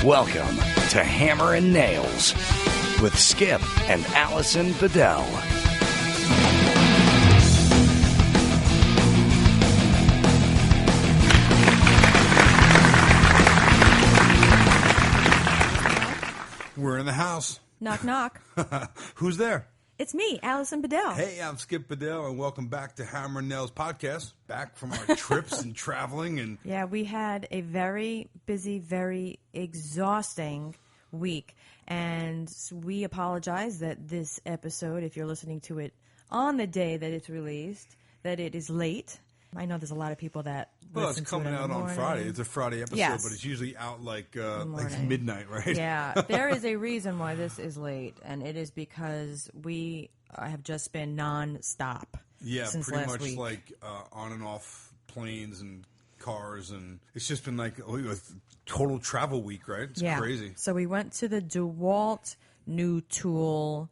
Welcome to Hammer and Nails with Skip and Allison Bedell. We're in the house. Knock, knock. Who's there? It's me, Allison Bedell. Hey, I'm Skip Bedell, and welcome back to Hammer and Nails podcast. Back from our trips and traveling. And yeah, we had a very busy, very exhausting week. And we apologize that this episode, if you're listening to it on the day that it's released, that it is late. I know there's a lot of people that it's coming out on Friday. It's a Friday episode, yes. But it's usually out like midnight, right? Yeah, there is a reason why this is late, and it is because we have just been non-stop. Yeah, since pretty last much week. like on and off planes and cars, and it's just been like a total travel week, right? It's crazy. So we went to the DeWalt new tool.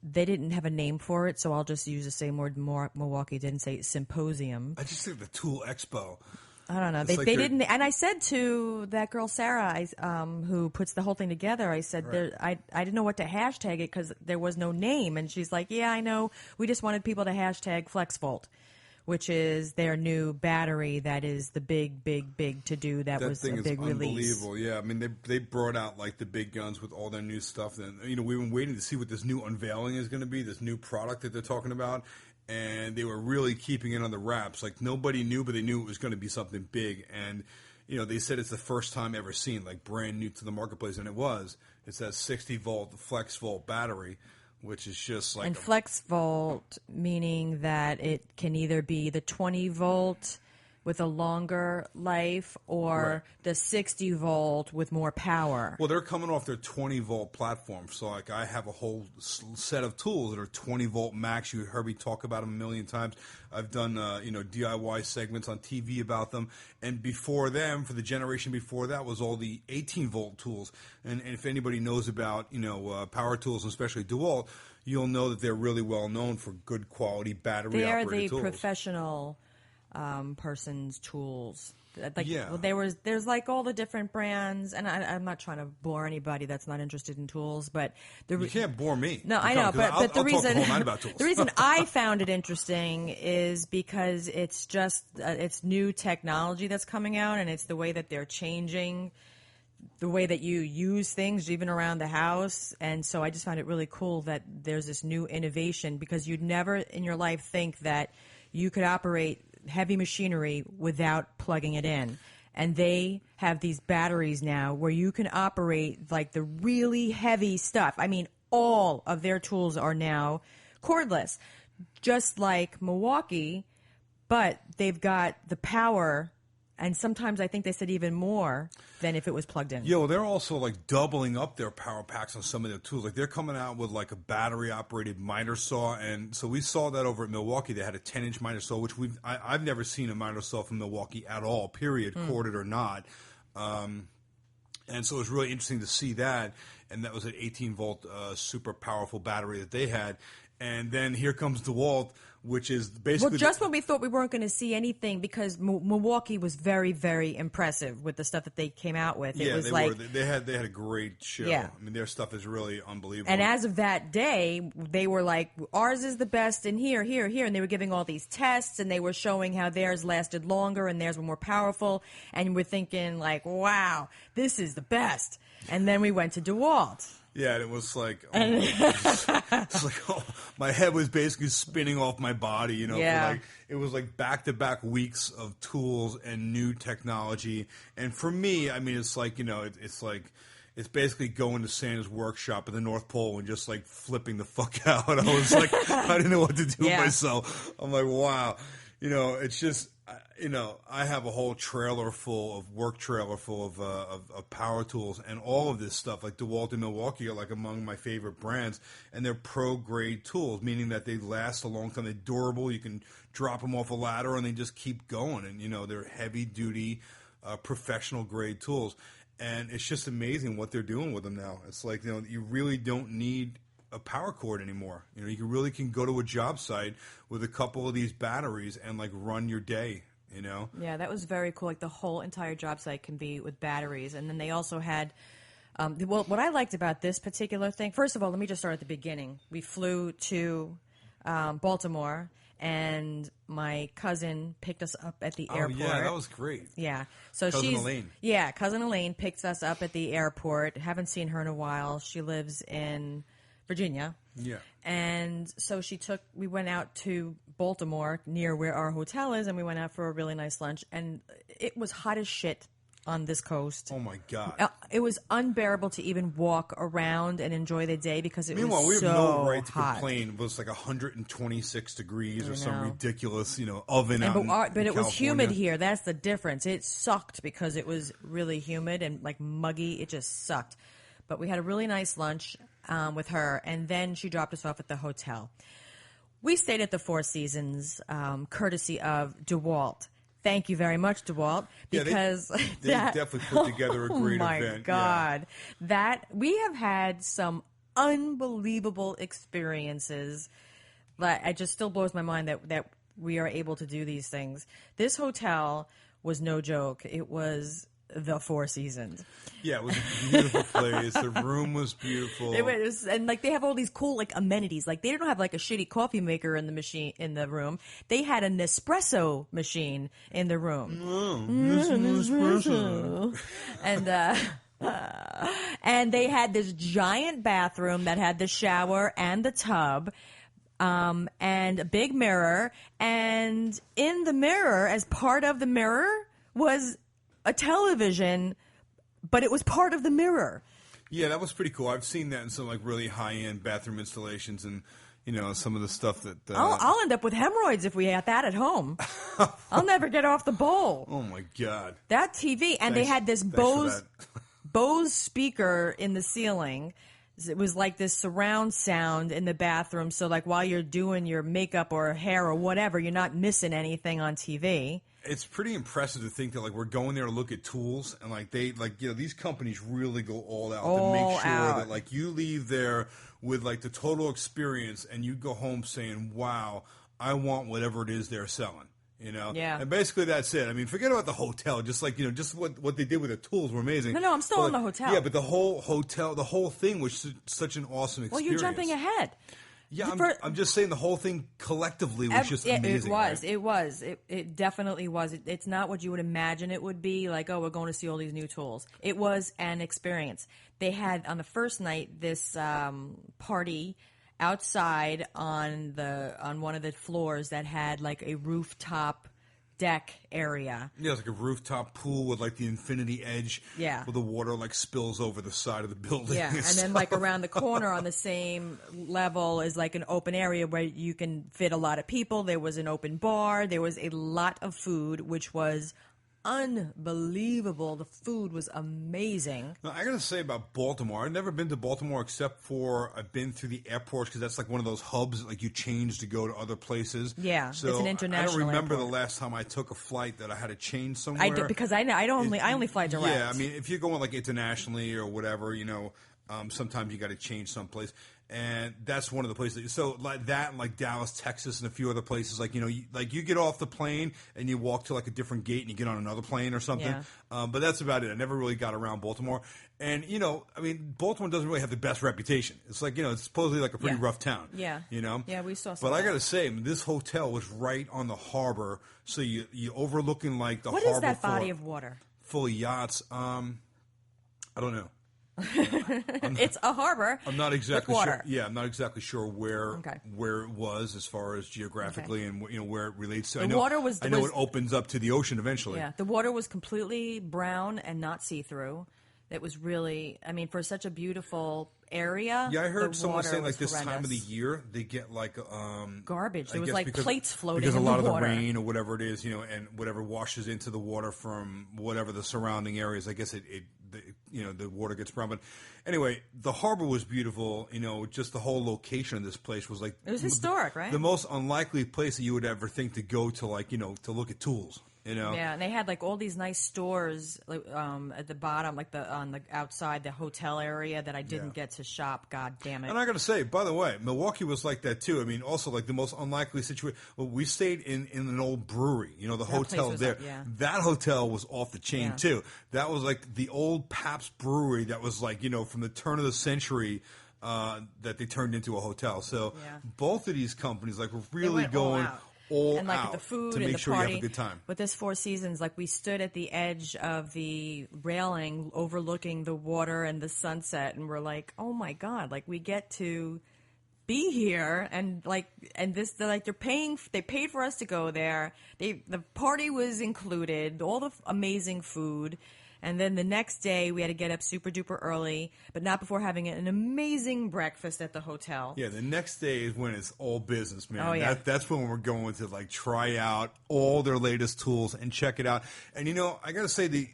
They didn't have a name for it, so I'll just use the same word Milwaukee didn't say symposium. I just think the Tool Expo. I don't know. They didn't. And I said to that girl, Sarah, who puts the whole thing together, I said, right. I didn't know what to hashtag it because there was no name. And she's like, yeah, I know. We just wanted people to hashtag FlexVolt, which is their new battery that is the big to-do that was a big release. Unbelievable, yeah. I mean, they brought out, like, the big guns with all their new stuff. And, we've been waiting to see what this new unveiling is going to be, this new product that they're talking about. And they were really keeping it on the wraps. Like, nobody knew, but they knew it was going to be something big. And, they said it's the first time ever seen, like, brand new to the marketplace. And it was. It's that 60-volt FlexVolt battery, which is just like... And FlexVolt, meaning that it can either be the 20-volt with a longer life or the 60-volt with more power. Well, they're coming off their 20-volt platform. So, like, I have a whole set of tools that are 20-volt max. You heard me talk about them a million times. I've done, DIY segments on TV about them. And before them, for the generation before that, was all the 18-volt tools. And if anybody knows about, power tools, especially DeWalt, you'll know that they're really well known for good quality battery-operated tools. They are the professional person's tools. Yeah. Well, there's like all the different brands, and I'm not trying to bore anybody that's not interested in tools, but you can't bore me. No, I know, but the reason talk the whole night about tools. The reason I found it interesting is because it's just it's new technology that's coming out, and it's the way that they're changing the way that you use things, even around the house. And so I just found it really cool that there's this new innovation, because you'd never in your life think that you could operate heavy machinery without plugging it in. And they have these batteries now where you can operate like the really heavy stuff. I mean, all of their tools are now cordless, just like Milwaukee, but they've got the power. And sometimes I think they said even more than if it was plugged in. Yeah, well, they're also like doubling up their power packs on some of their tools. Like they're coming out with like a battery-operated miter saw, and so we saw that over at Milwaukee. They had a 10-inch miter saw, which I've never seen a miter saw from Milwaukee at all. Period, corded or not. And so it was really interesting to see that. And that was an 18-volt super powerful battery that they had. And then here comes DeWalt, which is basically... Well, just when we thought we weren't going to see anything, because Milwaukee was very, very impressive with the stuff that they came out with. Yeah, it was they had a great show. Yeah. I mean, their stuff is really unbelievable. And as of that day, they were like, ours is the best, and here. And they were giving all these tests, and they were showing how theirs lasted longer and theirs were more powerful. And we're thinking, like, wow, this is the best. And then we went to DeWalt. Yeah, and it was like, my head was basically spinning off my body, Yeah. It was like back-to-back weeks of tools and new technology. And for me, I mean, it's like, it's basically going to Santa's workshop at the North Pole and just like flipping the fuck out. I was like, I didn't know what to do with myself. I'm like, wow. It's just, I have a whole work trailer full of power tools, and all of this stuff, like DeWalt and Milwaukee, are like among my favorite brands, and they're pro-grade tools, meaning that they last a long time. They're durable. You can drop them off a ladder, and they just keep going. And, they're heavy-duty, professional-grade tools. And it's just amazing what they're doing with them now. It's like, you really don't need a power cord anymore. You really can go to a job site with a couple of these batteries and like run your day. you know? Yeah, that was very cool. Like the whole entire job site can be with batteries. And then they also had, well, what I liked about this particular thing, first of all, let me just start at the beginning. We flew to Baltimore, and my cousin picked us up at the airport. Oh, yeah, that was great. Yeah. So Cousin Elaine. Yeah, cousin Elaine picked us up at the airport. Haven't seen her in a while. She lives in Virginia. Yeah. And so we went out to Baltimore near where our hotel is, and we went out for a really nice lunch. And it was hot as shit on this coast. Oh, my God. It was unbearable to even walk around and enjoy the day because it Meanwhile, was so we have no right to hot. complain. It was like 126 degrees or some ridiculous, oven out But it was humid California. here. That's the difference. It sucked because it was really humid and like muggy. It just sucked. But we had a really nice lunch with her, and then she dropped us off at the hotel. We stayed at the Four Seasons, courtesy of DeWalt. Thank you very much, DeWalt, because they definitely put together a great event. Oh my God, we have had some unbelievable experiences. It just still blows my mind that we are able to do these things. This hotel was no joke. It was the Four Seasons. Yeah, it was a beautiful place. The room was beautiful. It was, and like they have all these cool like amenities. Like they don't have like a shitty coffee maker in the room. They had a Nespresso machine in the room. Nespresso. And they had this giant bathroom that had the shower and the tub. And a big mirror, and in the mirror, as part of the mirror, was a television, but it was part of the mirror. Yeah, that was pretty cool. I've seen that in some like really high-end bathroom installations, and some of the stuff that I'll end up with hemorrhoids if we had that at home. I'll never get off the bowl. Oh my God, that TV, and they had this Bose speaker in the ceiling. It was like this surround sound in the bathroom, so like while you're doing your makeup or hair or whatever, you're not missing anything on TV. It's pretty impressive to think that like we're going there to look at tools, and like these companies really go all out to make sure that like you leave there with like the total experience, and you go home saying, "Wow, I want whatever it is they're selling." Yeah. And basically that's it. I mean, forget about the hotel. Just like just what they did with the tools were amazing. No, I'm still on the hotel. Yeah, but the whole hotel, the whole thing was such an awesome experience. Well, you're jumping ahead. Yeah, I'm just saying the whole thing collectively was just amazing. It definitely was. It's not what you would imagine it would be, like, oh, we're going to see all these new tools. It was an experience. They had, on the first night, this party outside on one of the floors that had, like, a rooftop deck area. Yeah, it's like a rooftop pool with like the infinity edge. Yeah. Where the water like spills over the side of the building. Yeah, and then like around the corner on the same level is like an open area where you can fit a lot of people. There was an open bar. There was a lot of food, which was unbelievable. The food was amazing. Now, I got to say about Baltimore, I've never been to Baltimore except for I've been through the airports because that's like one of those hubs that like you change to go to other places. Yeah, so it's an international I don't remember airport. the last time I took a flight that I had to change somewhere. I do, because I only fly direct. Yeah, I mean, if you're going like internationally or whatever, sometimes you got to change someplace. And that's one of the places. So like that, and like Dallas, Texas, and a few other places. Like you get off the plane and you walk to like a different gate and you get on another plane or something. Yeah. But that's about it. I never really got around Baltimore. And I mean, Baltimore doesn't really have the best reputation. It's like it's supposedly like a pretty rough town. Yeah. Yeah, we saw some. But I got to say, this hotel was right on the harbor, so you overlooking like the what harbor. What is that body of water? Full of yachts. I don't know. It's a harbor. I'm not exactly with water. sure. Yeah, I'm not exactly sure where it was as far as geographically and where it relates to. I know it opens up to the ocean eventually. Yeah, the water was completely brown and not see-through. It was really, I mean, for such a beautiful area. Yeah, I heard someone saying like this horrendous. time of the year they get like garbage. There was like plates floating because in a lot the of water. the rain or whatever it is, and whatever washes into the water from whatever the surrounding areas. I guess the water gets brown. But anyway, the harbor was beautiful. Just the whole location of this place was like it was historic, right? The most unlikely place that you would ever think to go to, like to look at tools. Yeah, and they had like all these nice stores like, at the bottom, like on the outside, the hotel area that I didn't get to shop. God damn it! And I got to say, by the way, Milwaukee was like that too. I mean, also like the most unlikely situation. Well, we stayed in an old brewery. The hotel there. That hotel was off the chain too. That was like the old Pabst Brewery. That was like from the turn of the century. That they turned into a hotel. So both of these companies like were really going. And like the food to make and the sure party. you have a good time. With this Four Seasons, like we stood at the edge of the railing overlooking the water and the sunset, and we're like, oh my God, like we get to be here, and they paid for us to go there. The party was included, all the amazing food. And then the next day, we had to get up super duper early, but not before having an amazing breakfast at the hotel. Yeah, the next day is when it's all business, man. Oh, yeah. That's when we're going to like try out all their latest tools and check it out. And I got to say the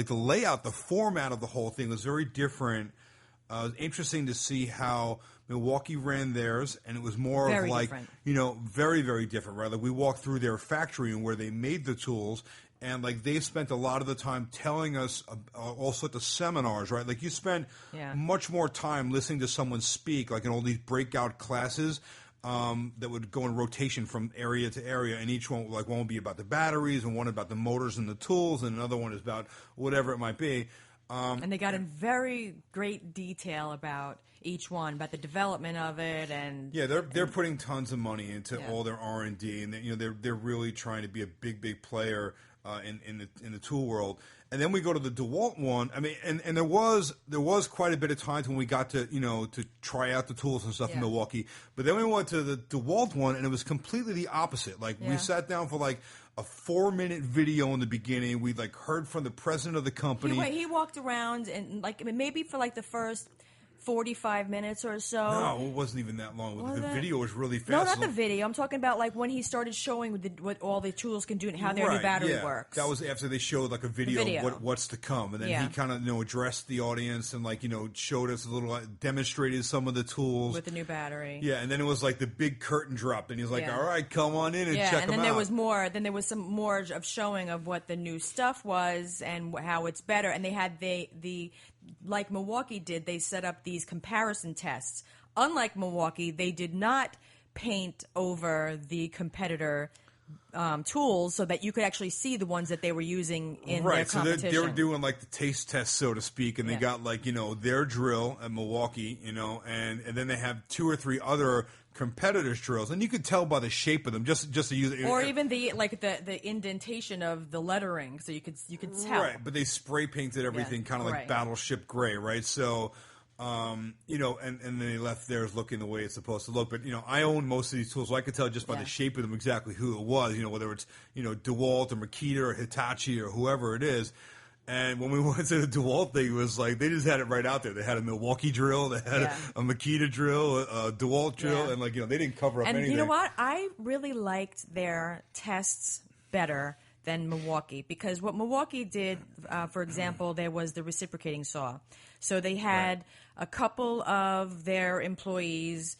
layout, the format of the whole thing was very different. It was interesting to see how Milwaukee ran theirs, and it was more very of like, different. very, very different. Right? Like we walked through their factory and where they made the tools. And like they spent a lot of the time telling us all sorts of seminars, right? Like you spend much more time listening to someone speak, like in all these breakout classes that would go in rotation from area to area, and each one one would be about the batteries, and one about the motors and the tools, and another one is about whatever it might be. And they got in very great detail about each one, about the development of it, and they're putting tons of money into all their R&D, and they're really trying to be a big player. In the tool world, and then we go to the DeWalt one. I mean, and there was quite a bit of times when we got to to try out the tools and stuff in Milwaukee. But then we went to the DeWalt one, and it was completely the opposite. Like we sat down for like a 4-minute video in the beginning. We like heard from the president of the company. He walked around and like maybe for like the first 45 minutes or so. No, it wasn't even that long. The video was really fast. No, not the video. I'm talking about like when he started showing what all the tools can do and how their new battery works. That was after they showed like a video. Of what's to come, and then he kind of addressed the audience and like showed us a little, demonstrated some of the tools with the new battery. Yeah, and then it was like the big curtain dropped, and he's like, "All right, come on in and check them out." And then there was more. Then there was some more of showing of what the new stuff was and how it's better. And they had the like Milwaukee did, they set up these comparison tests. Unlike Milwaukee, they did not paint over the competitor tools so that you could actually see the ones that they were using in their competition. So they were doing like the taste test, so to speak, and they got like, their drill at Milwaukee, and then they have 2 or 3 other competitors' drills, and you could tell by the shape of them just to use it. Or even the indentation of the lettering, so you could tell. Right, but they spray painted everything kind of like battleship gray, right? So and then they left theirs looking the way it's supposed to look. But I own most of these tools, so I could tell just by the shape of them exactly who it was. Whether it's DeWalt or Makita or Hitachi or whoever it is. And when we went to the DeWalt thing, it was like they just had it right out there. They had a Milwaukee drill, they had a Makita drill, a DeWalt drill, and they didn't cover up anything. And you know what? I really liked their tests better than Milwaukee, because what Milwaukee did, for example, there was the reciprocating saw. So they had a couple of their employees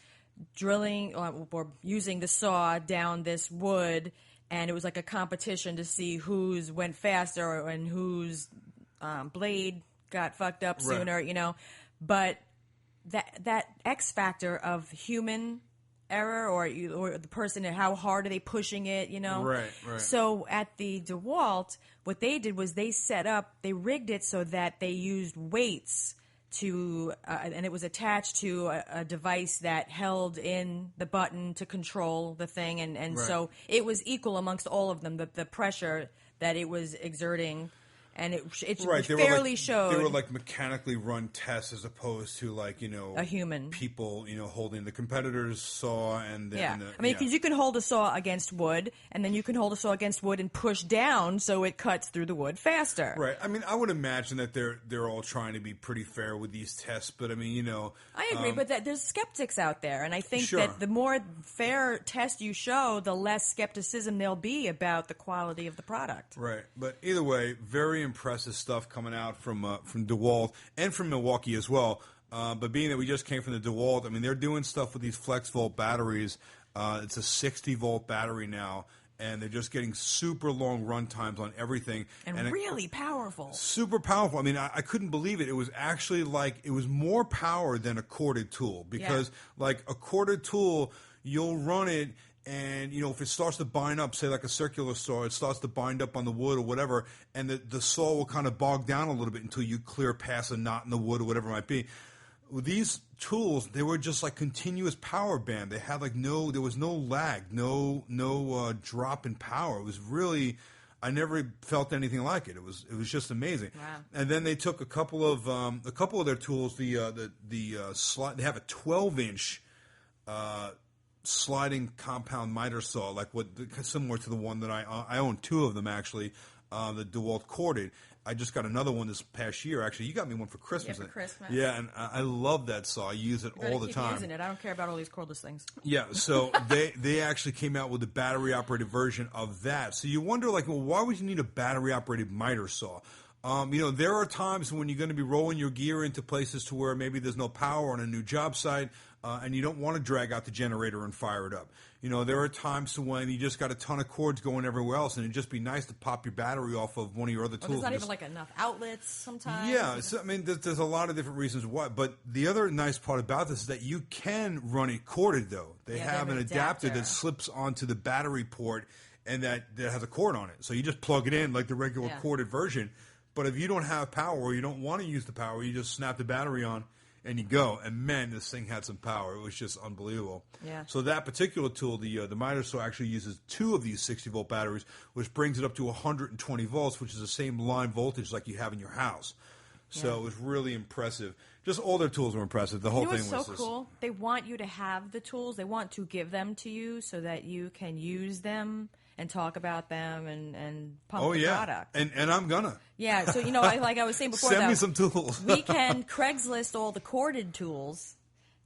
drilling or using the saw down this wood, and it was like a competition to see whose went faster and whose blade got fucked up sooner, But that X factor of human error or the person, how hard are they pushing it, Right. So at the DeWalt, what they did was they rigged it so that they used weights to, and it was attached to a device that held in the button to control the thing, and so it was equal amongst all of them, the pressure that it was exerting. And it fairly showed. They were like mechanically run tests as opposed to like, a human. People, holding the competitor's saw and because you can hold a saw against wood, and then you can hold a saw against wood and push down so it cuts through the wood faster. Right. I mean, I would imagine that they're all trying to be pretty fair with these tests, but I mean, I agree, but there's skeptics out there, and I think that the more fair test you show, the less skepticism there'll be about the quality of the product. Right. But either way, very impressive stuff coming out from DeWalt and from Milwaukee as well. But being that we just came from the DeWalt, I mean, they're doing stuff with these flex volt batteries. It's a 60-volt battery now, and they're just getting super long run times on everything. And really powerful. Super powerful. I mean, I couldn't believe it. It was actually like, it was more power than a corded tool, because like a corded tool, you'll run it, and, you know, if it starts to bind up, say like a circular saw, it starts to bind up on the wood or whatever, and the saw will kind of bog down a little bit until you clear past a knot in the wood or whatever it might be. With these tools, they were just like continuous power band. They had like there was no lag, no drop in power. It was really, I never felt anything like it. It was just amazing. Wow. And then they took a couple of their tools. They have a 12-inch sliding compound miter saw, like similar to the one that I own 2 of them actually, the DeWalt corded. I just got another one this past year. Actually, you got me one for Christmas. Yeah, for Christmas. Yeah, and I love that saw. I use it all the time. Using it. I don't care about all these cordless things. Yeah, so they actually came out with a battery operated version of that. So you wonder, like, well, why would you need a battery operated miter saw? You know, there are times when you're going to be rolling your gear into places to where maybe there's no power on a new job site, and you don't want to drag out the generator and fire it up. You know, there are times when you just got a ton of cords going everywhere else, and it'd just be nice to pop your battery off of one of your other tools. There's not even like enough outlets sometimes. Yeah, so, I mean, there's a lot of different reasons why. But the other nice part about this is that you can run it corded, though. They have an adapter that slips onto the battery port, and that has a cord on it. So you just plug it in like the regular corded version. But if you don't have power or you don't want to use the power, you just snap the battery on and you go. And man, this thing had some power. It was just unbelievable. Yeah. So that particular tool, the miter saw, actually uses 2 of these 60-volt batteries, which brings it up to 120 volts, which is the same line voltage like you have in your house. So it was really impressive. Just all their tools were impressive. The whole thing was so cool. They want you to have the tools. They want to give them to you so that you can use them and talk about them and pump the product. And I'm gonna. Yeah, so, you know, like I was saying before, send me some tools. We can Craigslist all the corded tools.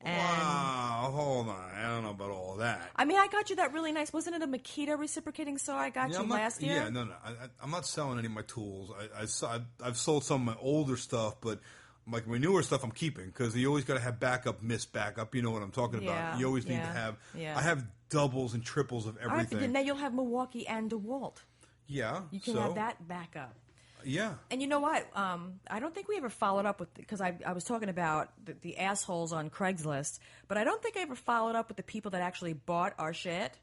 And wow, hold on. I don't know about all of that. I mean, I got you that really nice, wasn't it a Makita reciprocating saw I got you last year? Yeah, no. I'm not selling any of my tools. I've sold some of my older stuff, but like my newer stuff I'm keeping, because you always got to have backup, backup. You know what I'm talking about. You always need to have. I have doubles and triples of everything. All right, now you'll have Milwaukee and DeWalt. Yeah. You can have that backup. Yeah. And you know what? I don't think we ever followed up with, because I was talking about the assholes on Craigslist, but I don't think I ever followed up with the people that actually bought our shit.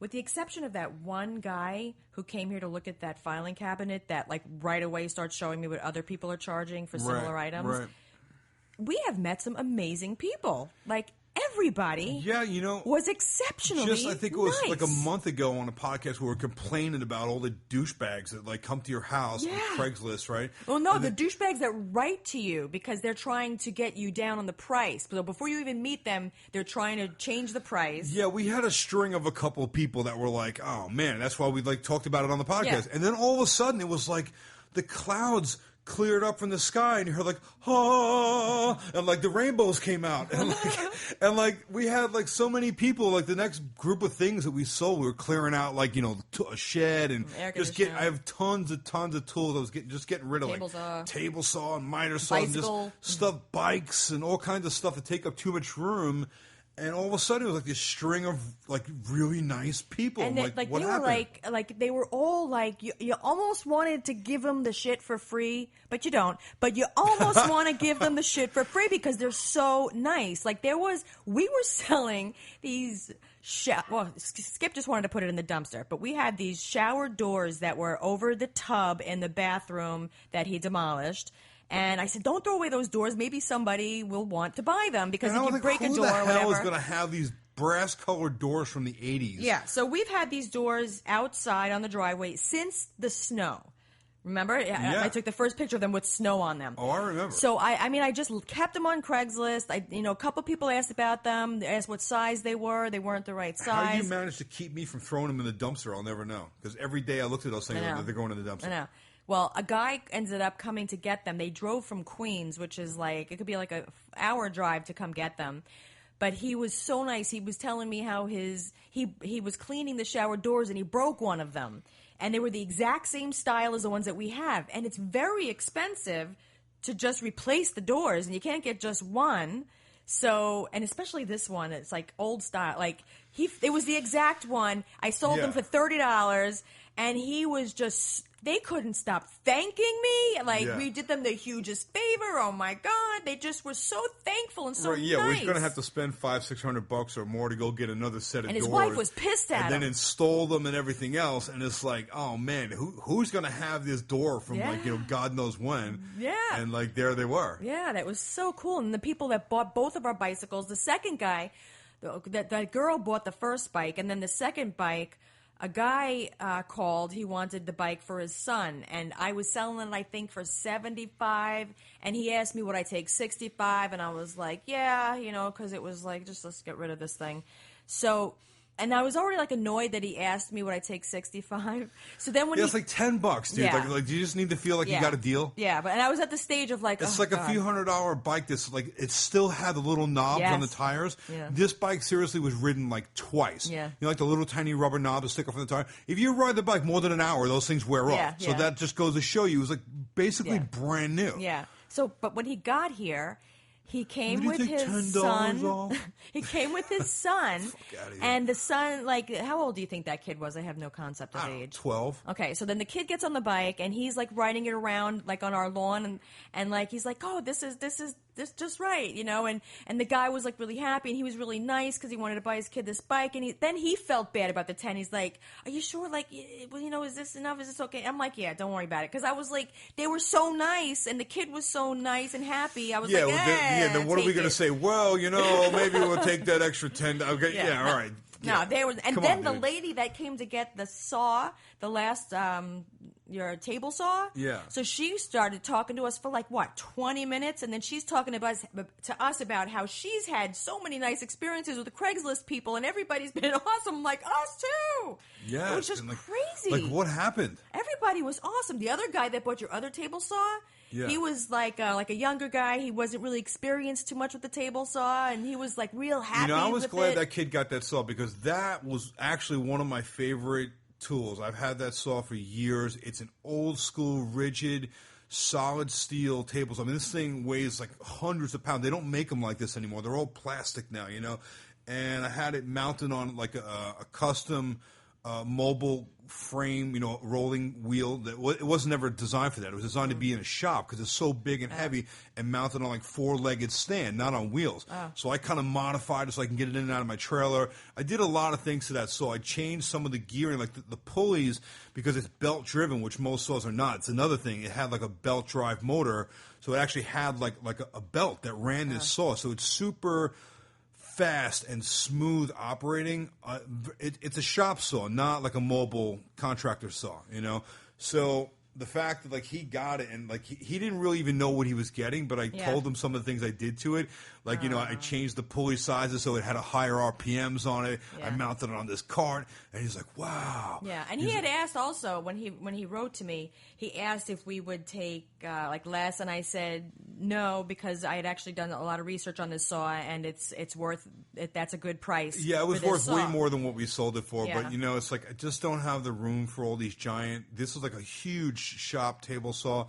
With the exception of that one guy who came here to look at that filing cabinet that, like, right away starts showing me what other people are charging for similar items. Right. We have met some amazing people. Like, everybody was exceptionally just, I think it was nice. like a month ago on a podcast we were complaining about all the douchebags that, like, come to your house on Craigslist, right? Well, no, the douchebags that write to you because they're trying to get you down on the price. So before you even meet them, they're trying to change the price. Yeah, we had a string of a couple of people that were like, oh, man, that's why we, like, talked about it on the podcast. Yeah. And then all of a sudden it was like the clouds cleared up from the sky, and you heard like, ah, and like the rainbows came out, and like we had like so many people. Like the next group of things that we sold, we were clearing out, like, you know, a shed, and just I have tons of tools. I was getting rid of table saw and miter saw and just stuff, bikes and all kinds of stuff that take up too much room. And all of a sudden, it was like this string of like really nice people. And like what they happened? were like they were all like you almost wanted to give them the shit for free, but you don't. But you almost want to give them the shit for free because they're so nice. Like we were selling these. Skip just wanted to put it in the dumpster, but we had these shower doors that were over the tub in the bathroom that he demolished. And I said, don't throw away those doors. Maybe somebody will want to buy them because if you break a door or whatever. Who the hell is going to have these brass-colored doors from the 80s? Yeah, so we've had these doors outside on the driveway since the snow. Remember? I took the first picture of them with snow on them. Oh, I remember. So, I just kept them on Craigslist. A couple people asked about them. They asked what size they were. They weren't the right size. How you managed to keep me from throwing them in the dumpster, I'll never know. Because every day I looked at those things and they're going in the dumpster. I know. Well, a guy ended up coming to get them. They drove from Queens, which is like, it could be like an hour drive to come get them. But he was so nice. He was telling me how he was cleaning the shower doors and he broke one of them. And they were the exact same style as the ones that we have. And it's very expensive to just replace the doors, and you can't get just one. So, and especially this one, it's like old style. Like it was the exact one. I sold them for $30, and he was just. They couldn't stop thanking me. Like we did them the hugest favor. Oh my God! They just were so thankful and so nice. Yeah, we're going to have to spend $500-600 or more to go get another set of doors. And his wife was pissed at him. And then install them and everything else. And it's like, oh man, who's going to have this door from God knows when? Yeah. And like there they were. Yeah, that was so cool. And the people that bought both of our bicycles, the second guy, that girl bought the first bike, and then the second bike. A guy called. He wanted the bike for his son, and I was selling it, I think, for $75. And he asked me would I take $65, and I was like, yeah, because it was like just let's get rid of this thing. So. And I was already like annoyed that he asked me would I take $65. So then when it's like $10, dude. Yeah. Like, do you just need to feel like you got a deal? Yeah, and I was at the stage of like it's like a few $100 bike that's like it still had the little knobs on the tires. Yeah. This bike seriously was ridden like twice. Yeah, like the little tiny rubber knob to stick off the tire. If you ride the bike more than an hour, those things wear off. So that just goes to show you it was like basically brand new. Yeah. So, but when he got here. He came with his son. He came with his son, and the son, like, how old do you think that kid was? I have no concept of age. 12. Okay, so then the kid gets on the bike, and he's like riding it around, like on our lawn, and like he's like, oh, this is just right, and the guy was like really happy, and he was really nice because he wanted to buy his kid this bike, and then he felt bad about the 10. He's like, are you sure? Like, is this enough? Is this okay? I'm like, yeah, don't worry about it, because I was like, they were so nice, and the kid was so nice and happy. I was like, then what are we going to say? Well, maybe we'll take that extra 10. Okay, yeah, all right. No, they were, and then the lady that came to get the saw, the last your table saw. Yeah. So she started talking to us for like 20 minutes, and then she's talking to us about how she's had so many nice experiences with the Craigslist people, and everybody's been awesome, like us too. Yeah. It was just crazy. Like what happened? Everybody was awesome. The other guy that bought your other table saw. Yeah. He was like a younger guy. He wasn't really experienced too much with the table saw, and he was like real happy. I was glad that kid got that saw because that was actually one of my favorite tools. I've had that saw for years. It's an old school, rigid, solid steel table saw. I mean, this thing weighs like hundreds of pounds. They don't make them like this anymore. They're all plastic now, And I had it mounted on like a custom mobile frame, rolling wheel. It wasn't ever designed for that. It was designed to be in a shop because it's so big and heavy and mounted on like four-legged stand, not on wheels. So I kind of modified it so I can get it in and out of my trailer. I did a lot of things to that saw. I changed some of the gearing, like the pulleys, because it's belt-driven, which most saws are not. It's another thing. It had like a belt-drive motor, so it actually had like a belt that ran this saw. So it's super fast and smooth operating. It's a shop saw, not like a mobile contractor saw, So the fact that like he got it and like he didn't really even know what he was getting, but I told him some of the things I did to it. Like, I changed the pulley sizes so it had a higher RPMs on it. I mounted it on this cart, and he's like, wow. Yeah, and he had asked also when he wrote to me, he asked if we would take like less, and I said no because I had actually done a lot of research on this saw, and it's worth it. That's a good price. Yeah, it was worth way more than what we sold it for. But it's like I just don't have the room for all these giant. This is like a huge shop table saw.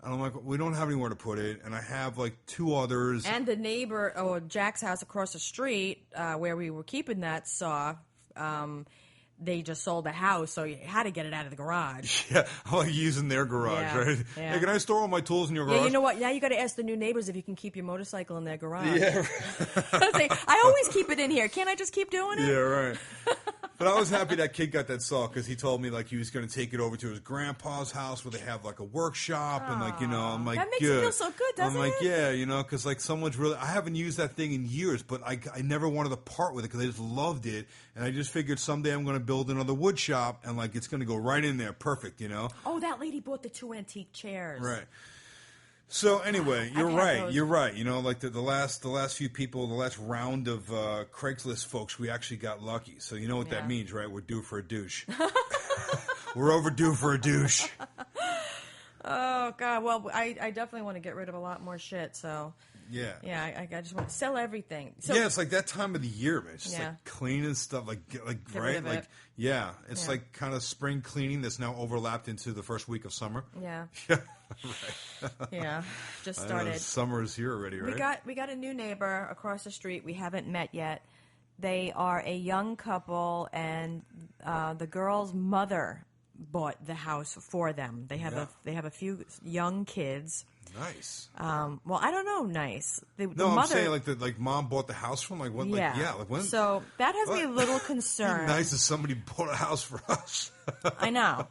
And I'm like, we don't have anywhere to put it. And I have like two others. And the neighbor, Jack's house across the street, where we were keeping that saw, they just sold the house, so you had to get it out of the garage. Yeah, I'm like using their garage, right? Yeah. Hey, can I store all my tools in your garage? Yeah, you know what? Now you got to ask the new neighbors if you can keep your motorcycle in their garage. Yeah. I always keep it in here. Can't I just keep doing it? Yeah, right. But I was happy that kid got that saw because he told me like he was going to take it over to his grandpa's house where they have like a workshop and like I'm like that makes you feel so good, doesn't it? I'm like because like someone's really I haven't used that thing in years, but I never wanted to part with it because I just loved it, and I just figured someday I'm going to build another wood shop and like it's going to go right in there, perfect, Oh, that lady bought the 2 antique chairs, right? So anyway, you're right. You're right. Like the last few people, the last round of Craigslist folks, we actually got lucky. So you know what that means, right? We're due for a douche. We're overdue for a douche. Oh Oh God. Well, I definitely want to get rid of a lot more shit. So. Yeah. Yeah, I just want to sell everything. So, yeah, it's like that time of the year, man. It's just Yeah. like cleaning stuff, like Get right, rid of like it. yeah, it's Yeah. like kind of spring cleaning that's now overlapped into the first week of summer. Yeah. Right. Yeah. Just I know, started. summer is here already, right? We got a new neighbor across the street. We haven't met yet. They are a young couple, and the girl's mother bought the house for them. They have a few young kids. Nice. Well, I don't know. Nice. The I'm mother, saying like mom bought the house from like what? yeah. Like, yeah. Like when? So that has me a What? little concerned. Nice that somebody bought a house for us. I know,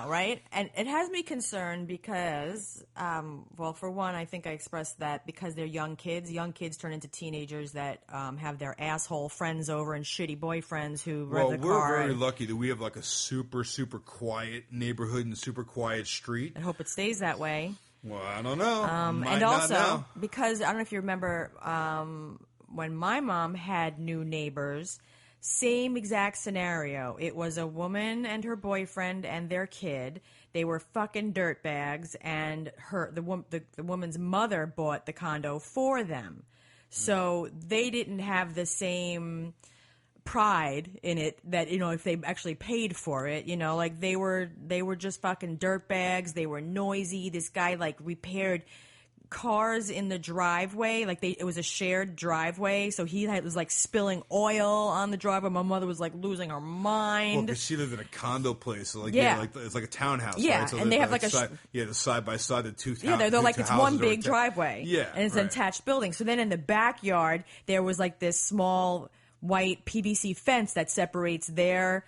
right? And it has me concerned because, well, for one, I think I expressed that because they're young kids turn into teenagers that have their asshole friends over and shitty boyfriends who rent the car. We're very lucky that we have like a super, super quiet neighborhood and super quiet street. I hope it stays that way. Well, I don't know. Might And not also, know. because I don't know if you remember when my mom had new neighbors, same exact scenario. It was a woman and her boyfriend and their kid. They were fucking dirtbags, and the woman's mother bought the condo for them. So they didn't have the same pride in it that, you know, if they actually paid for it, you know, like they were just fucking dirtbags. They were noisy. This guy like repaired cars in the driveway, like it was a shared driveway, so was like spilling oil on the driveway. My mother was like losing her mind. Well, because she lived in a condo place, so like Yeah. like it's like a townhouse, Yeah, right? So and they have like a the side by side, the two. Yeah, they're like it's one big driveway. Yeah, and it's an attached building. So then in the backyard there was like this small white PVC fence that separates their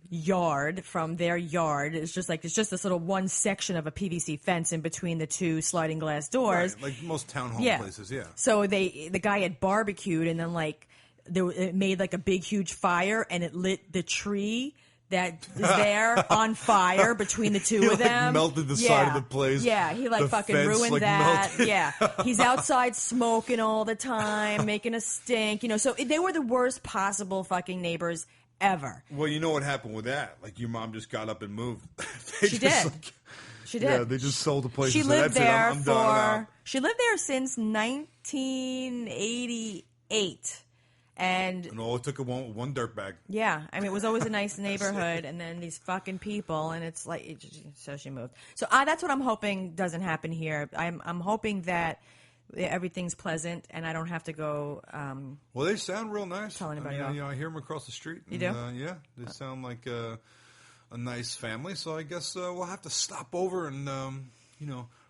yard from their yard. It's just this little one section of a PVC fence in between the two sliding glass doors. Right, like most townhome places, yeah. So the guy had barbecued, and then like it made like a big huge fire, and it lit the tree that is there on fire between the two of them. Melted the side of the place. Yeah, he like The fucking fence, ruined like, that. melted. Yeah, he's outside smoking all the time, making a stink. You know, so they were the worst possible fucking neighbors ever. Well, you know what happened with that? Like your mom just got up and moved. She did. She did. Yeah, they just sold the place. She So lived that's it. there I'm done. I'm out. She lived there since 1988. And all it took one dirtbag. yeah, I mean, it was always a nice neighborhood, and then these fucking people, and it's like, so she moved. So that's what I'm hoping doesn't happen here. I'm hoping that everything's pleasant, and I don't have to go. Well, they sound real nice. Tell anybody I off. I hear them across the street. You do? Yeah, they sound like a nice family. So I guess we'll have to stop over and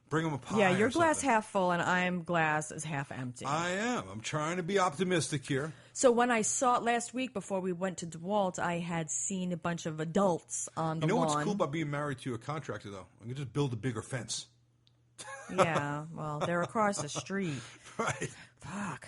bring them a pie. Yeah, your or glass something. half full, and I'm glass is half empty. I am. I'm trying to be optimistic here. So when I saw it last week before we went to DeWalt, I had seen a bunch of adults on the You know lawn. what's cool about being married to a contractor, though? I can just build a bigger fence. Yeah, well, they're across the street. Right. Fuck.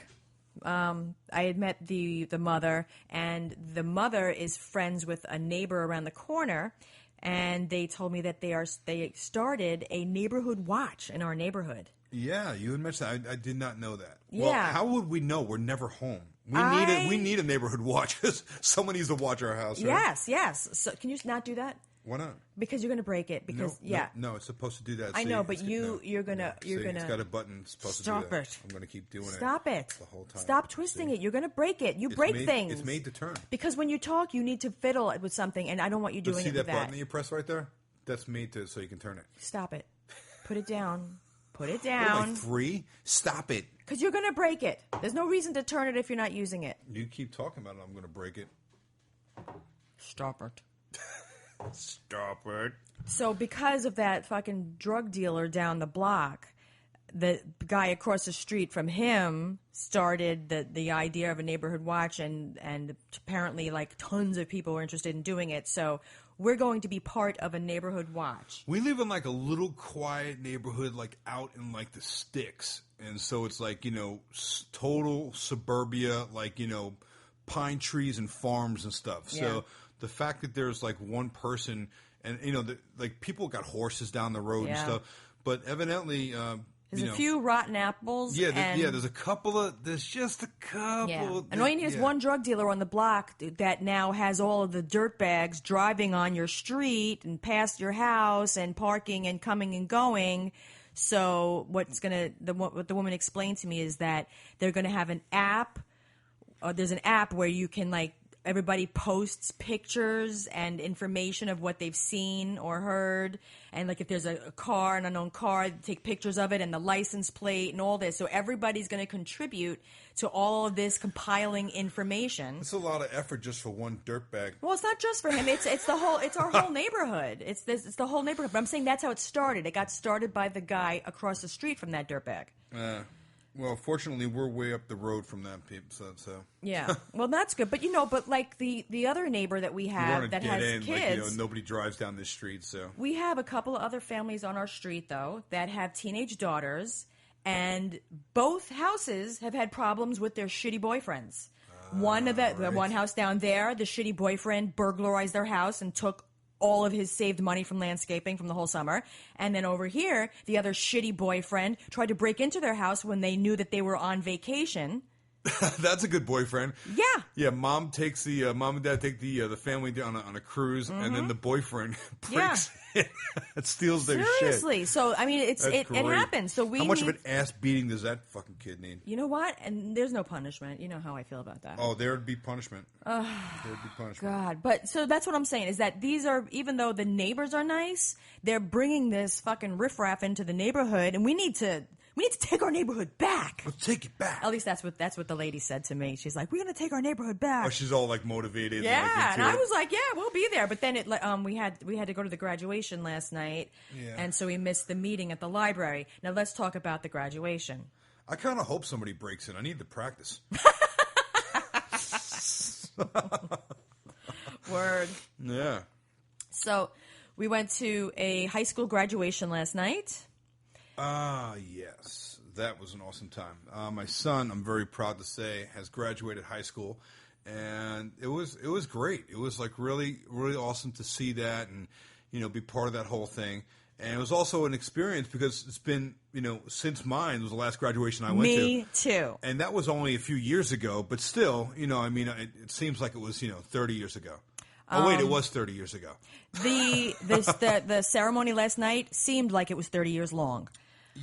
I had met the mother, and the mother is friends with a neighbor around the corner, and they told me that they started a neighborhood watch in our neighborhood. Yeah, you had mentioned that. I did not know that. Yeah. Well, how would we know? We're never home. We need a neighborhood watch because someone needs to watch our house. Right? Yes. So can you not do that? Why not? Because you're going to break it. Because No, it's supposed to do that. I See, know, but it's- you're gonna. It's got a button. It's supposed Stop to do that. it. I'm going to keep doing it. Stop it. The whole time. Stop twisting it. You're going to break it. You break things. It's made to turn. Because when you talk, you need to fiddle it with something, and I don't want you doing See it that with button that. that you press right there? That's made to so you can turn it. Stop it. Put it down. Put it What am I, down. 3? Stop it. Because you're going to break it. There's no reason to turn it if you're not using it. You keep talking about it. I'm going to break it. Stop it. Stop it. So because of that fucking drug dealer down the block, the guy across the street from him started the idea of a neighborhood watch, and apparently like tons of people were interested in doing it. So we're going to be part of a neighborhood watch. We live in like a little quiet neighborhood, like out in like the sticks. And so it's like, total suburbia, like, pine trees and farms and stuff. Yeah. So the fact that there's like one person and, like people got horses down the road and Yeah. stuff. But evidently, There's a few rotten apples. Yeah, there's just a couple. Yeah. And all you need is one drug dealer on the block that now has all of the dirt bags driving on your street and past your house and parking and coming and going. So what the woman explained to me is that they're going to have an app. There's an app where you can everybody posts pictures and information of what they've seen or heard, and if there's an unknown car, take pictures of it and the license plate and all this. So everybody's going to contribute to all of this compiling information. It's a lot of effort just for one dirtbag. Well, it's not just for him. It's our whole neighborhood. It's the whole neighborhood. But I'm saying that's how it started. It got started by the guy across the street from that dirtbag. Well, fortunately, we're way up the road from that, so. Yeah, well, that's good. But the other neighbor that we have that has kids, nobody drives down this street. So we have a couple of other families on our street though that have teenage daughters, and both houses have had problems with their shitty boyfriends. One house down there, the shitty boyfriend burglarized their house and took all of his saved money from landscaping from the whole summer. And then over here, the other shitty boyfriend tried to break into their house when they knew that they were on vacation. That's a good boyfriend. Yeah. Yeah, mom and dad take the family down on a cruise, and then the boyfriend breaks in and steals their shit. Seriously. So, I mean, it happens. So how much of an ass beating does that fucking kid need? You know what? And there's no punishment. You know how I feel about that. Oh, there would be punishment. There would be punishment. God. But, so that's what I'm saying, is that these are, even though the neighbors are nice, they're bringing this fucking riffraff into the neighborhood, and we need to take our neighborhood back. Let's take it back. At least that's what the lady said to me. She's like, "We're gonna take our neighborhood back." Oh, she's all motivated. Yeah, and I was like, "Yeah, we'll be there." But then we had to go to the graduation last night, and so we missed the meeting at the library. Now let's talk about the graduation. I kind of hope somebody breaks in. I need to practice. Word. Yeah. So we went to a high school graduation last night. Yes. That was an awesome time. My son, I'm very proud to say, has graduated high school, and it was great. It was really, really awesome to see that and, be part of that whole thing. And it was also an experience because it's been, since mine was the last graduation I went to. Me too. And that was only a few years ago, but still, it seems like it was, 30 years ago. Oh, wait, it was 30 years ago. The ceremony last night seemed like it was 30 years long.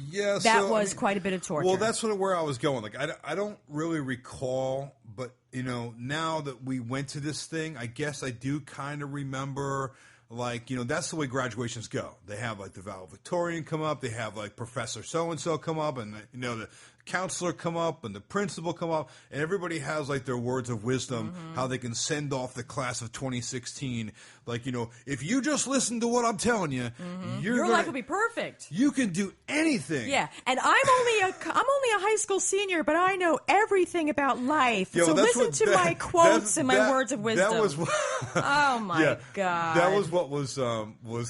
Yeah, that was quite a bit of torture. Well, that's where I was going. I don't really recall, but now that we went to this thing, I guess I do kind of remember. That's the way graduations go. They have the valedictorian come up, they have Professor so and so come up, and the counselor come up, and the principal come up, and everybody has their words of wisdom, how they can send off the class of 2016. If you just listen to what I'm telling you, your life will be perfect. You can do anything. Yeah, and I'm only a high school senior, but I know everything about life. So listen to my quotes and my words of wisdom. That was oh my God. That was what was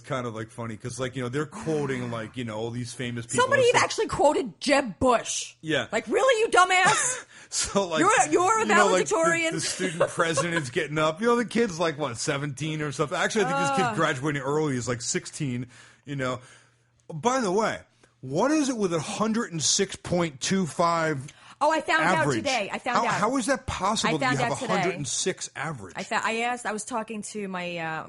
kind of funny because they're quoting all these famous people. Somebody actually quoted Jeb Bush. Yeah. Really, you dumbass? So you're a valedictorian. The student president's getting up. The kid's 17 or something. Actually, I think this kid graduating early is 16. By the way, what is it with 106.25? Oh, I found average? Out today. How is that possible that you have today. 106 average? I was talking to my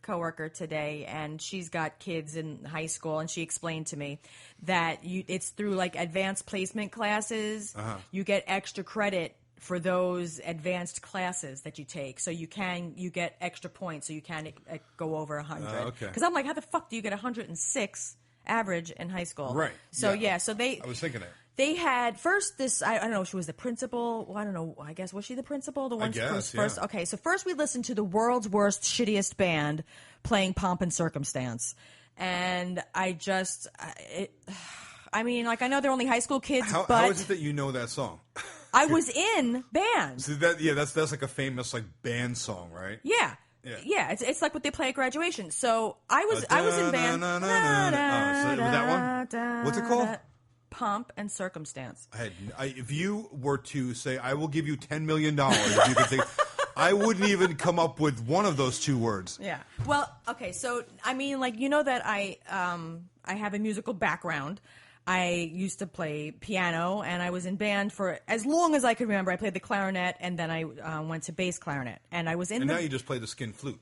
coworker today, and she's got kids in high school, and she explained to me that it's through advanced placement classes. You get extra credit for those advanced classes that you take, so you get extra points, so you can go over 100. Okay. Because I'm like, how the fuck do you get 106 average in high school? Right. So so I was thinking that. They had first this, I don't know if she was the principal. Well, I don't know. I guess, was she the principal? The one first. Yeah. Okay, so first we listened to the world's worst, shittiest band playing Pomp and Circumstance. And I know they're only high school kids, but how is it that you know that song? I was in band. So that's a famous band song, right? Yeah. Yeah, it's like what they play at graduation. So I was in band. So that one? What's it called? Pomp and Circumstance. If you were to say, I will give you $10 million, if you could think, I wouldn't even come up with one of those two words. Yeah. Well, okay, so, that I have a musical background. I used to play piano, and I was in band for as long as I could remember. I played the clarinet, and then I went to bass clarinet, and I was in. And now you just play the skin flute.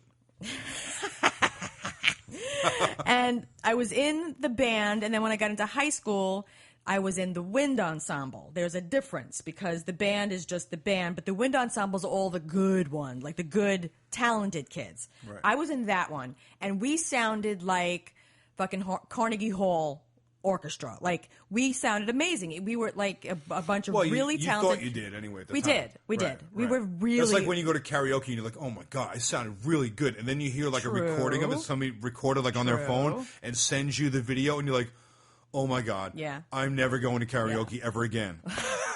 And I was in the band, and then when I got into high school, I was in the wind ensemble. There's a difference because the band is just the band, but the wind ensemble's all the good one, like the good, talented kids. Right. I was in that one, and we sounded like fucking Carnegie Hall orchestra. Like, we sounded amazing. We were like a bunch of really talented. You thought you did anyway at the we time. did. We Right, did. We right. were really. That's like when you go to karaoke and you're like, oh my God, I sounded really good. And then you hear like a recording of it, somebody recorded like on their phone and sends you the video and you're like, oh my God, yeah, I'm never going to karaoke ever again.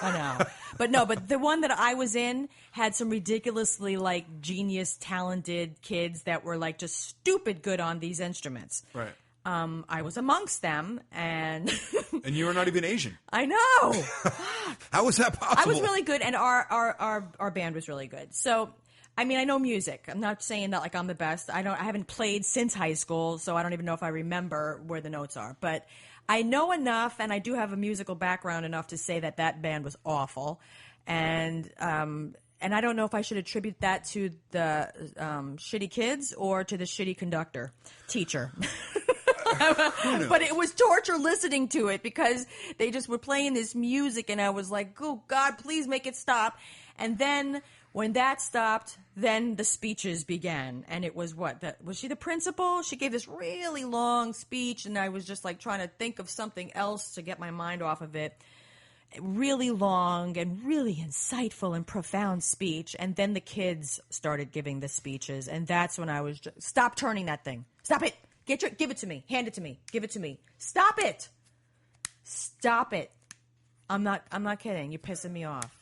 I know. But the one that I was in had some ridiculously like genius talented kids that were like just stupid good on these instruments. Right. I was amongst them, and and you were not even Asian. I know. How was that possible? I was really good, and our band was really good. So, I mean, I know music. I'm not saying that like I'm the best. I haven't played since high school, so I don't even know if I remember where the notes are. But I know enough, and I do have a musical background enough to say that band was awful, and I don't know if I should attribute that to the shitty kids or to the shitty teacher. But it was torture listening to it because they just were playing this music, and I was like, oh, God, please make it stop. And then when that stopped, then the speeches began. And it was was she the principal? She gave this really long speech, and I was just like trying to think of something else to get my mind off of it. Really long and really insightful and profound speech. And then the kids started giving the speeches, and that's when I was just, stop turning that thing. Stop it. Give it to me. Hand it to me. Give it to me. Stop it. Stop it. I'm not kidding. You're pissing me off.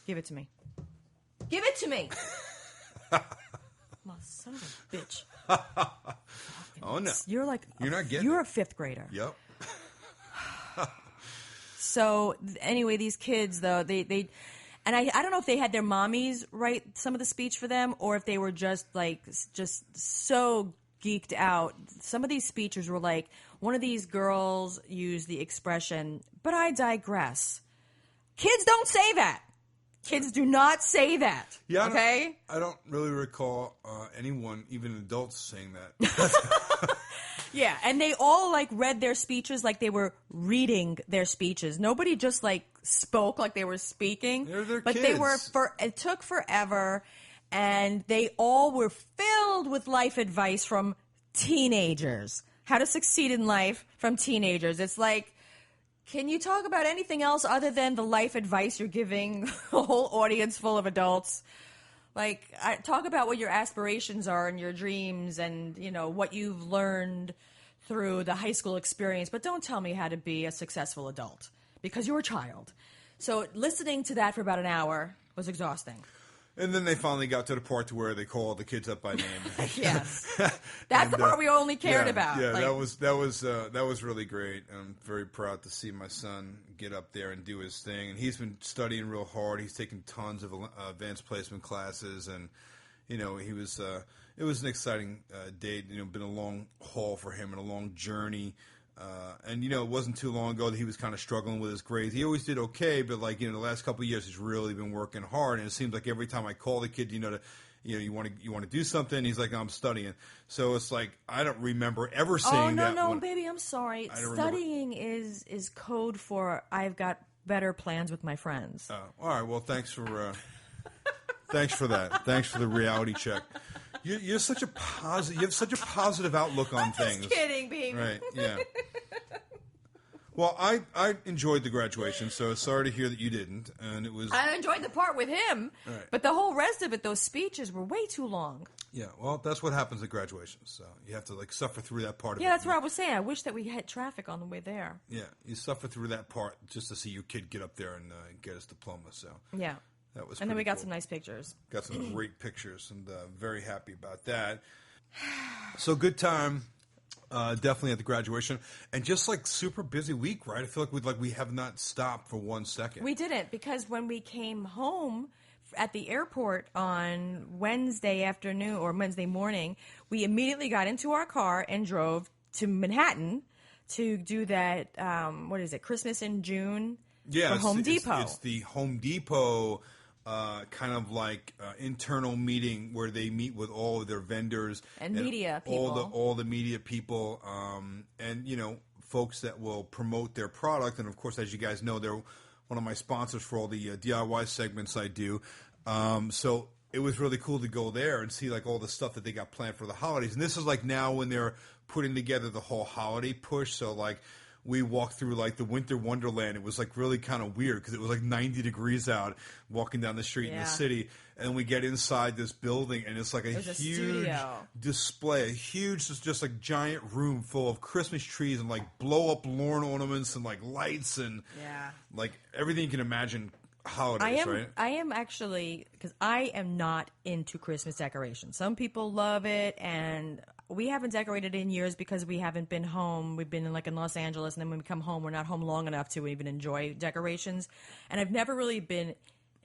Give it to me. Give it to me. My son of a bitch. Oh no. You're not getting. You're a fifth grader. Yep. So anyway, these kids though, they and I don't know if they had their mommies write some of the speech for them or if they were just so geeked out. Some of these speeches were like, one of these girls used the expression, but I digress. Kids don't say that. Kids do not say that. Yeah, okay? I don't really recall anyone, even adults, saying that. Yeah, and they all read their speeches like they were reading their speeches. Nobody just spoke like they were speaking. They're but kids. They were it took forever, and they all were filled with life advice from teenagers. How to succeed in life from teenagers. It's like, can you talk about anything else other than the life advice you're giving a whole audience full of adults? Talk about what your aspirations are and your dreams and, what you've learned through the high school experience. But don't tell me how to be a successful adult because you're a child. So listening to that for about an hour was exhausting. And then they finally got to the part to where they called the kids up by name. Yes, that's the part we only cared about. Yeah, that was really great. I'm very proud to see my son get up there and do his thing. And he's been studying real hard. He's taken tons of advanced placement classes, and he was. It was an exciting day. Been a long haul for him and a long journey. And it wasn't too long ago that he was kind of struggling with his grades. He always did okay, but the last couple of years he's really been working hard. And it seems like every time I call the kid, you want to do something, he's like, I'm studying. So it's like I don't remember ever saying that. Oh no, baby, I'm sorry. Studying is code for I've got better plans with my friends. All right. Well, thanks for that. Thanks for the reality check. You're such a positive. You have such a positive outlook on things. Just kidding, baby. Right? Yeah. Well, I enjoyed the graduation, so sorry to hear that you didn't. And it was. I enjoyed the part with him, right. But the whole rest of it, those speeches were way too long. Yeah. Well, that's what happens at graduations. So you have to suffer through that part of it. Yeah, that's what I was saying. I wish that we had traffic on the way there. Yeah, you suffer through that part just to see your kid get up there and get his diploma. So yeah. That was and then we got cool. some nice pictures. Got some great pictures, and very happy about that. So good time, definitely at the graduation, and just super busy week, right? I feel like we have not stopped for 1 second. We didn't, because when we came home at the airport on Wednesday afternoon or Wednesday morning, we immediately got into our car and drove to Manhattan to do that. What is it? Christmas in June. Yeah, for Home Depot. It's the Home Depot kind of like internal meeting where they meet with all of their vendors and media people, all the media people, and folks that will promote their product. And of course, as you guys know, they're one of my sponsors for all the DIY segments I do. So it was really cool to go there and see like all the stuff that they got planned for the holidays. And this is like now when they're putting together the whole holiday push. So like we walked through like the winter wonderland. It was like really kind of weird because it was like 90 degrees out walking down the street in the city. And then we get inside this building and it's like a huge display, just like giant room full of Christmas trees and like blow up lawn ornaments and like lights and like everything you can imagine. Holidays, right? I am actually, because I am not into Christmas decorations. Some people love it, and we haven't decorated in years because we haven't been home. We've been in Los Angeles, and then when we come home, we're not home long enough to even enjoy decorations. And I've never really been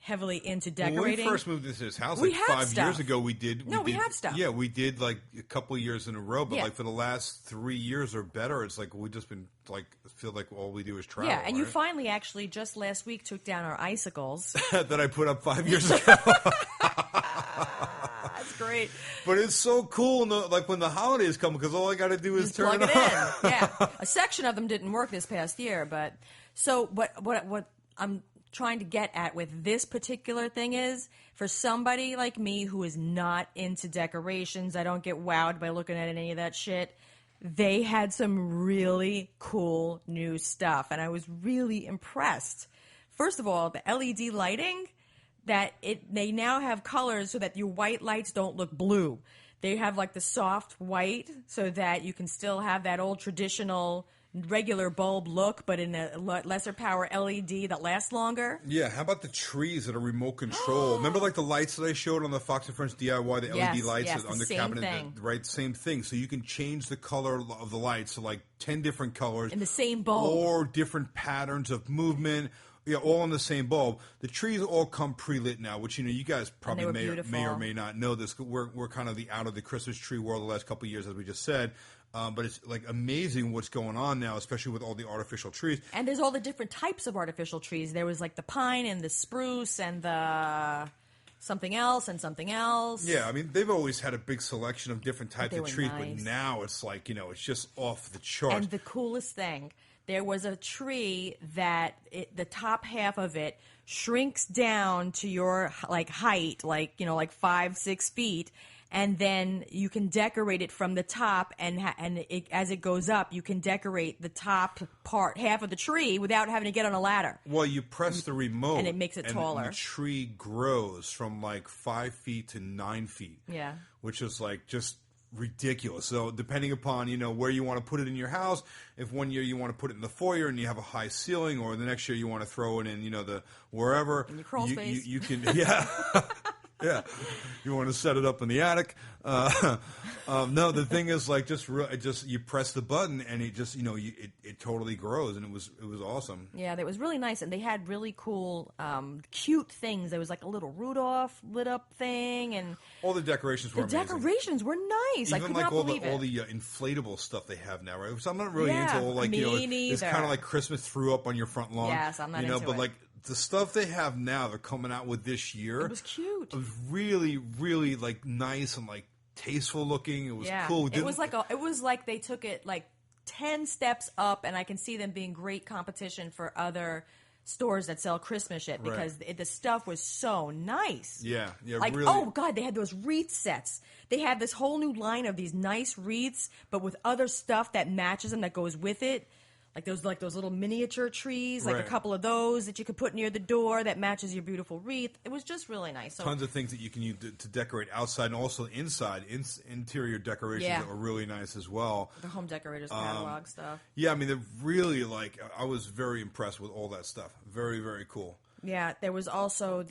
heavily into decorating. When we first moved into this house, like 5 years ago, we have stuff. Yeah, we did like a couple of years in a row, but like for the last 3 years or better, it's like we've just been like feel like all we do is travel. Yeah, and you finally actually just last week took down our icicles that I put up 5 years ago. That's great. But it's so cool, like when the holidays come, because all I got to do is turn it on. Yeah, a section of them didn't work this past year, but so what I'm trying to get at with this particular thing is, for somebody like me who is not into decorations, I don't get wowed by looking at any of that shit, they had some really cool new stuff, and I was really impressed. First of all, the LED lighting, they now have colors so that your white lights don't look blue. They have like the soft white so that you can still have that old traditional regular bulb look, but in a lesser power LED that lasts longer. Yeah, how about the trees that are remote control? Remember like the lights that I showed on the Fox and Friends DIY, the LED lights on the cabinet? Right, same thing. So you can change the color of the lights to like 10 different colors. In the same bulb. Or different patterns of movement. Yeah, all on the same bulb. The trees all come pre-lit now, which you guys probably may or may not know this. We're kind of out of the Christmas tree world the last couple of years, as we just said. But it's like amazing what's going on now, especially with all the artificial trees. And there's all the different types of artificial trees. There was like the pine and the spruce and the something else and something else. Yeah, I mean, they've always had a big selection of different types of trees, but now it's like, it's just off the charts. And the coolest thing, there was a tree that the top half of it shrinks down to your like height, like 5-6 feet. And then you can decorate it from the top, and as it goes up, you can decorate the top part, half of the tree, without having to get on a ladder. Well, you press the remote, and it makes it taller. And the tree grows from like 5 feet to 9 feet. Yeah, which is like just ridiculous. So depending upon where you want to put it in your house, if one year you want to put it in the foyer and you have a high ceiling, or the next year you want to throw it in the wherever in your crawl space, you can Yeah, you want to set it up in the attic. No, the thing is, like, just you press the button and it just it totally grows, and it was awesome. Yeah, that was really nice, and they had really cool, cute things. There was like a little Rudolph lit up thing, and all the decorations were amazing. Decorations were nice. Even I could like not believe it. all the inflatable stuff they have now, right? So I'm not really into all me it's kind of like Christmas threw up on your front lawn. Yes, I'm not into but it. like the stuff they have now, they're coming out with this year. It was cute. It was really, really like nice and like tasteful looking. It was cool. It was like they took it like 10 steps up, and I can see them being great competition for other stores that sell Christmas shit, because the stuff was so nice. Yeah, like, really. Oh God, they had those wreath sets. They had this whole new line of these nice wreaths, but with other stuff that matches them, that goes with it. Like those little miniature trees, like a couple of those that you could put near the door that matches your beautiful wreath. It was just really nice. So, tons of things that you can use to decorate outside, and also inside, interior decorations that were really nice as well. The home decorators catalog stuff. Yeah, I mean, they're really I was very impressed with all that stuff. Very, very cool. Yeah, there was also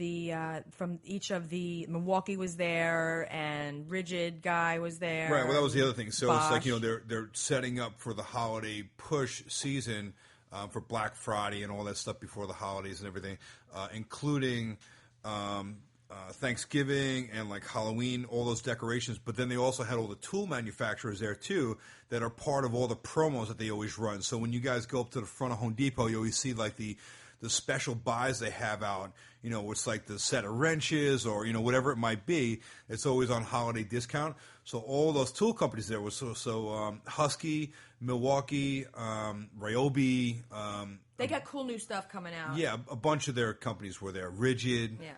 from each of the Milwaukee was there, and Rigid guy was there. Right, well, that was the other thing. So Bosch. It's like they're setting up for the holiday push season for Black Friday and all that stuff before the holidays and everything, including Thanksgiving and like Halloween, all those decorations. But then they also had all the tool manufacturers there too that are part of all the promos that they always run. So when you guys go up to the front of Home Depot, you always see like the special buys they have out. You know, it's like the set of wrenches or whatever it might be. It's always on holiday discount. So all those tool companies there was Husky, Milwaukee, Ryobi. They got cool new stuff coming out. Yeah, a bunch of their companies were there. Rigid. Yeah.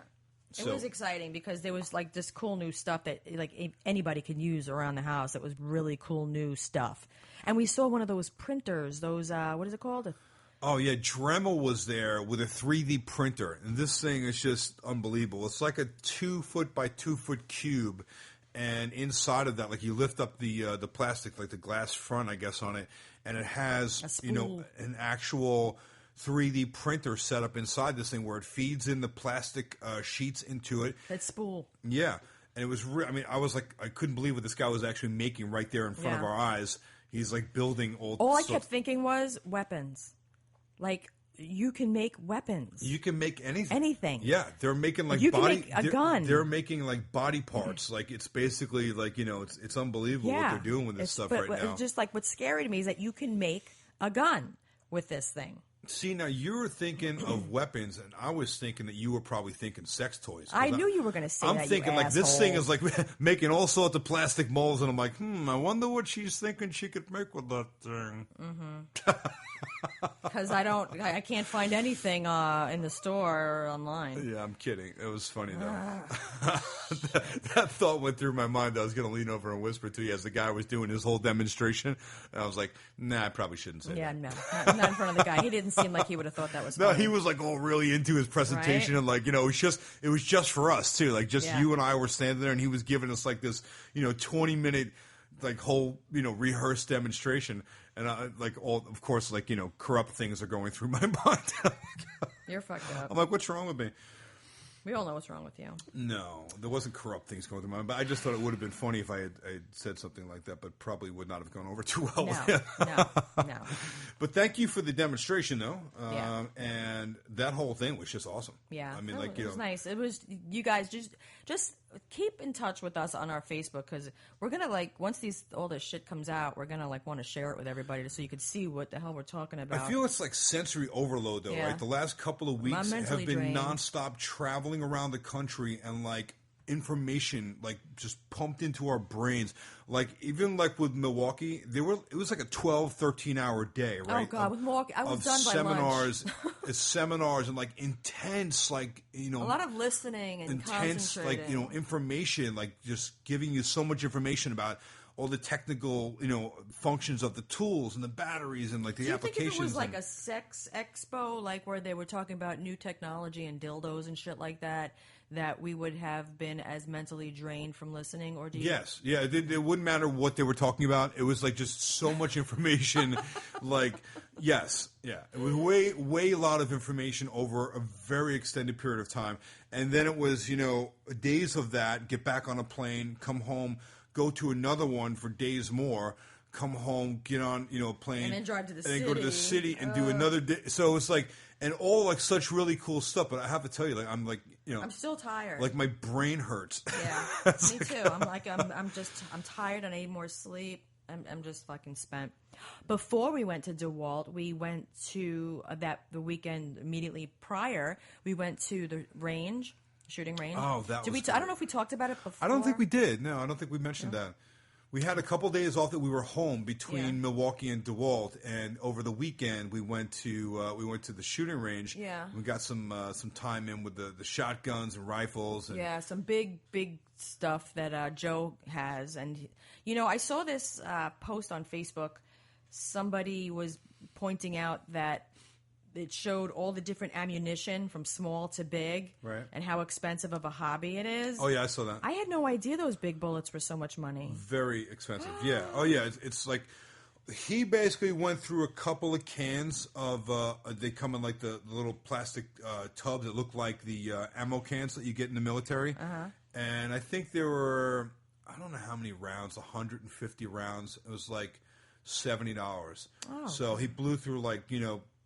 It was exciting because there was like this cool new stuff that like anybody could use around the house. That was really cool new stuff. And we saw one of those printers, those, what is it called? Oh, yeah, Dremel was there with a 3D printer, and this thing is just unbelievable. It's like a 2-foot by 2-foot cube, and inside of that, like you lift up the plastic, like the glass front, I guess, on it, and it has, an actual 3D printer set up inside this thing where it feeds in the plastic sheets into it. That spool. Yeah, and it was I was like, I couldn't believe what this guy was actually making right there in front of our eyes. He's like building all I kept thinking was weapons. Like, you can make weapons. You can make anything. Anything. Yeah, they're making like you can make a gun. They're making like body parts. Like it's basically like it's unbelievable what they're doing with this stuff right now. Just like what's scary to me is that you can make a gun with this thing. See, now you were thinking of weapons, and I was thinking that you were probably thinking sex toys. I knew you were going to say that. I'm thinking like this thing is like making all sorts of plastic molds, and I'm like, I wonder what she's thinking she could make with that thing. Because I can't find anything in the store or online. Yeah, I'm kidding. It was funny though. That thought went through my mind. I was going to lean over and whisper to you as the guy was doing his whole demonstration. And I was like, nah, I probably shouldn't say that. Yeah, no, not in front of the guy. He didn't seem like he would have thought that was funny. No, he was like all really into his presentation, and like it was just for us too. Like just you and I were standing there, and he was giving us like this 20-minute like whole rehearsed demonstration. And of course, corrupt things are going through my mind. You're fucked up. I'm like, what's wrong with me? We all know what's wrong with you. No, there wasn't corrupt things going through my mind. But I just thought it would have been funny if I had said something like that, but probably would not have gone over too well with him. No. But thank you for the demonstration, though. And that whole thing was just awesome. Yeah. I mean, it was nice. It was, you guys just keep in touch with us on our Facebook, because we're going to once all this shit comes out, we're going to want to share it with everybody so you can see what the hell we're talking about. I feel it's like sensory overload, though, right? The last couple of weeks have been nonstop traveling around the country, and information just pumped into our brains. Even with Milwaukee, it was like a 12-13 hour day, right? Oh God, with Milwaukee, I was done by lunch. Seminars and intense a lot of listening and intense concentrating. Information, just giving you so much information about all the technical, functions of the tools and the batteries and the applications. Do you think if it was a sex expo, where they were talking about new technology and dildos and shit like that, that we would have been as mentally drained from listening? Or do you? Yes, yeah. It wouldn't matter what they were talking about. It was just so much information. Yes, yeah. It was way a lot of information over a very extended period of time, and then it was days of that. Get back on a plane, come home. Go to another one for days more, come home, get on, a plane. And then drive to the city. And then go to the city and do another day. So it's and all such really cool stuff. But I have to tell you, I'm I'm still tired. My brain hurts. Yeah, me too. I'm tired and I need more sleep. I'm just fucking spent. Before we went to DeWalt, we went to the weekend immediately prior, we went to the range. Shooting range. Oh, that was I don't know if we talked about it before. I don't think we did. No, I don't think we mentioned that. We had a couple days off that we were home between Milwaukee and DeWalt, and over the weekend we went to the shooting range. Yeah, we got some time in with the shotguns and rifles. And some big stuff that Joe has, and I saw this post on Facebook. Somebody was pointing out that it showed all the different ammunition from small to big, right, and how expensive of a hobby it is. Oh yeah, I saw that. I had no idea those big bullets were so much money. Very expensive. Yeah. Oh yeah. It's he basically went through a couple of cans of. They come in the little plastic tubs that look like the ammo cans that you get in the military. And I think there were, I don't know how many rounds, 150 rounds. It was $70. Oh. So he blew through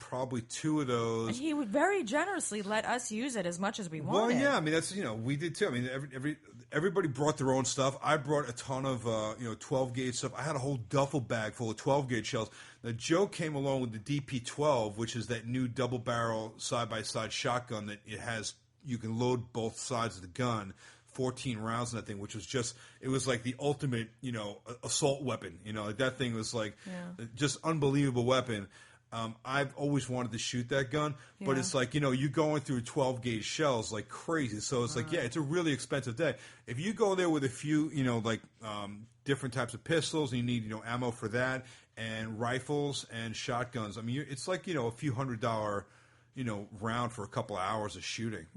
probably 2 of those. And he would very generously let us use it as much as we wanted. Well, yeah, I mean, that's, we did too. I mean, everybody brought their own stuff. I brought a ton of, 12-gauge stuff. I had a whole duffel bag full of 12-gauge shells. Now, Joe came along with the DP-12, which is that new double-barrel side-by-side shotgun that you can load both sides of the gun. 14 rounds in that thing, which was it was like the ultimate, assault weapon. Like that thing was like just unbelievable weapon. I've always wanted to shoot that gun, but it's like, you're going through 12 gauge shells like crazy. So it's like, it's a really expensive day. If you go there with a few, different types of pistols, and you need, ammo for that, and rifles and shotguns. I mean, it's like, a few $100, round for a couple of hours of shooting,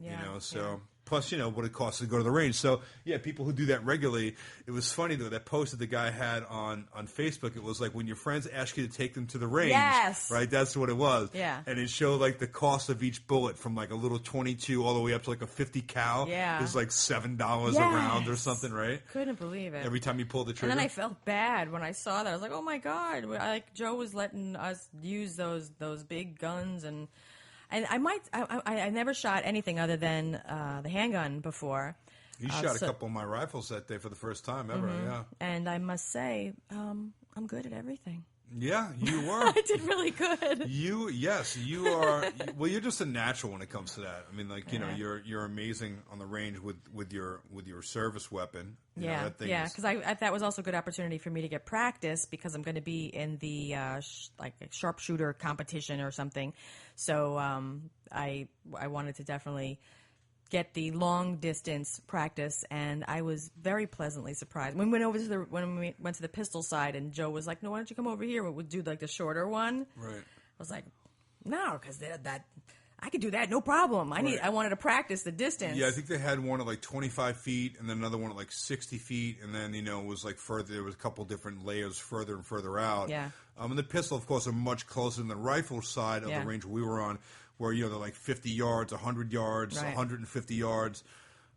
so. Plus, what it costs to go to the range. So, people who do that regularly. It was funny, though, that post that the guy had on Facebook, it was like when your friends ask you to take them to the range. Yes. Right? That's what it was. Yeah. And it showed, like, the cost of each bullet from, like, a little 22 all the way up to, like, a 50 cal. Yeah. Is like $7 a round or something, right? Couldn't believe it. Every time you pull the trigger. And then I felt bad when I saw that. I was like, oh, my God. Joe was letting us use those big guns and I never shot anything other than the handgun before. You shot a couple of my rifles that day for the first time ever, yeah. And I must say, I'm good at everything. Yeah, you were. I did really good. You are. Well, you're just a natural when it comes to that. I mean, like you're amazing on the range with your service weapon. Because that was also a good opportunity for me to get practice because I'm going to be in the like a sharpshooter competition or something. So I wanted to definitely get the long distance practice, and I was very pleasantly surprised. When we went to the pistol side, and Joe was like, "No, why don't you come over here? We'll do like the shorter one." Right. I was like, "No, because that I could do that, no problem. I wanted to practice the distance." Yeah, I think they had one at like 25 feet, and then another one at like 60 feet, and then it was like further. There was a couple different layers further and further out. Yeah. And the pistol, of course, are much closer than the rifle side of the range we were on, where they're like 50 yards, 100 yards, 150 yards.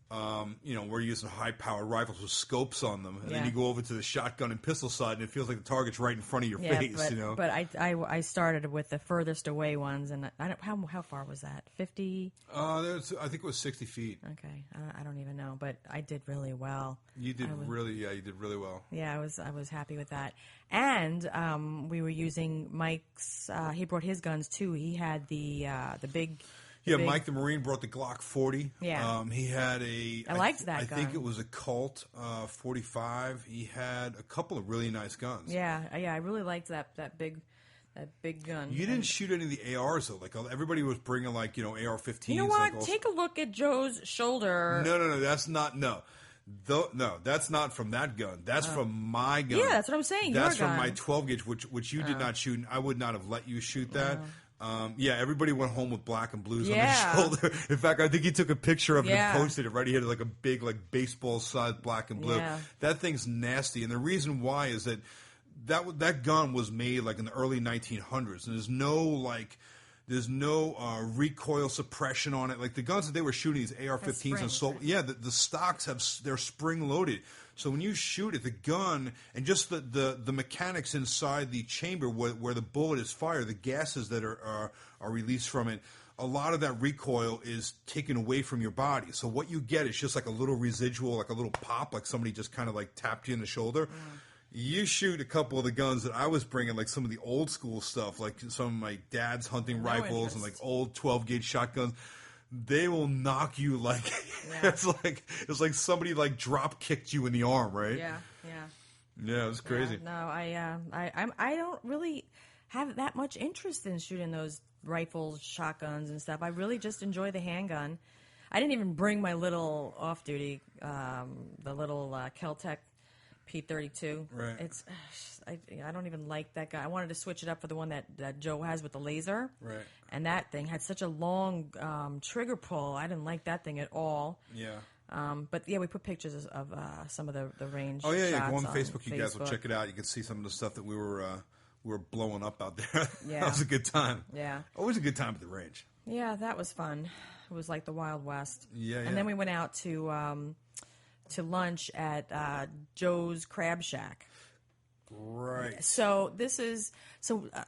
We're using high-powered rifles with scopes on them, and then you go over to the shotgun and pistol side, and it feels like the target's right in front of your face. But I started with the furthest away ones, and how far was that? 50? I think it was 60 feet. Okay, I don't even know, but I did really well. You did you did really well. Yeah, I was happy with that, and we were using Mike's. He brought his guns too. He had the big. Mike the Marine brought the Glock 40. Yeah. He had I liked that gun. I think it was a Colt 45. He had a couple of really nice guns. Yeah, I really liked that big gun. You didn't shoot any of the ARs, though. Like, everybody was bringing, like, AR-15s. You know what? Take a look at Joe's shoulder. No, that's not, no. No, that's not from that gun. That's from my gun. Yeah, that's what I'm saying. That's your from gun. my 12-gauge, which you did not shoot, and I would not have let you shoot that. Everybody went home with black and blues on their shoulder. In fact, I think he took a picture of it and posted it right here, like a big, like baseball-sized black and blue. Yeah. That thing's nasty, and the reason why is that gun was made like in the early 1900s, and there's no recoil suppression on it. Like the guns that they were shooting, these AR-15s and so the stocks they're spring loaded. So when you shoot it, the gun and just the mechanics inside the chamber where the bullet is fired, the gases that are released from it, a lot of that recoil is taken away from your body. So what you get is just like a little residual, like a little pop, like somebody just kind of like tapped you in the shoulder. You shoot a couple of the guns that I was bringing, like some of the old school stuff, like some of my dad's hunting rifles and like old 12-gauge shotguns. They will knock you like it's like somebody like drop kicked you in the arm, right? Yeah. Yeah, it was crazy. No, I don't really have that much interest in shooting those rifles, shotguns, and stuff. I really just enjoy the handgun. I didn't even bring my little off-duty, the little Kel-Tec P32. Right. I don't even like that guy. I wanted to switch it up for the one that Joe has with the laser. Right. And that thing had such a long trigger pull. I didn't like that thing at all. Yeah. But we put pictures of some of the range. Oh yeah, shots go on Facebook. You guys will check it out. You can see some of the stuff that we were blowing up out there. Yeah. That was a good time. Yeah. Always a good time at the range. Yeah, that was fun. It was like the Wild West. Yeah. And then we went out to lunch at Joe's Crab Shack. Right. So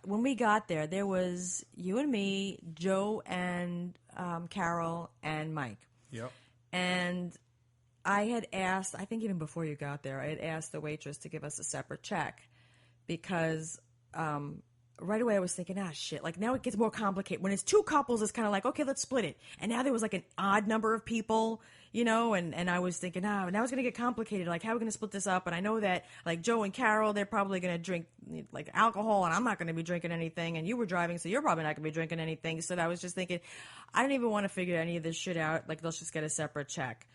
when we got there was you and me, Joe and Carol and Mike. Yep. And I had asked, I think even before you got there, I had asked the waitress to give us a separate check because right away I was thinking, shit, like now it gets more complicated. When it's two couples, it's kind of like, okay, let's split it. And now there was like an odd number of people, you know, and I was thinking, now it's going to get complicated. Like, how are we going to split this up? And I know that like Joe and Carol, they're probably going to drink like alcohol and I'm not going to be drinking anything. And you were driving, so you're probably not going to be drinking anything. So I was just thinking, I don't even want to figure any of this shit out. Like, let's just get a separate check.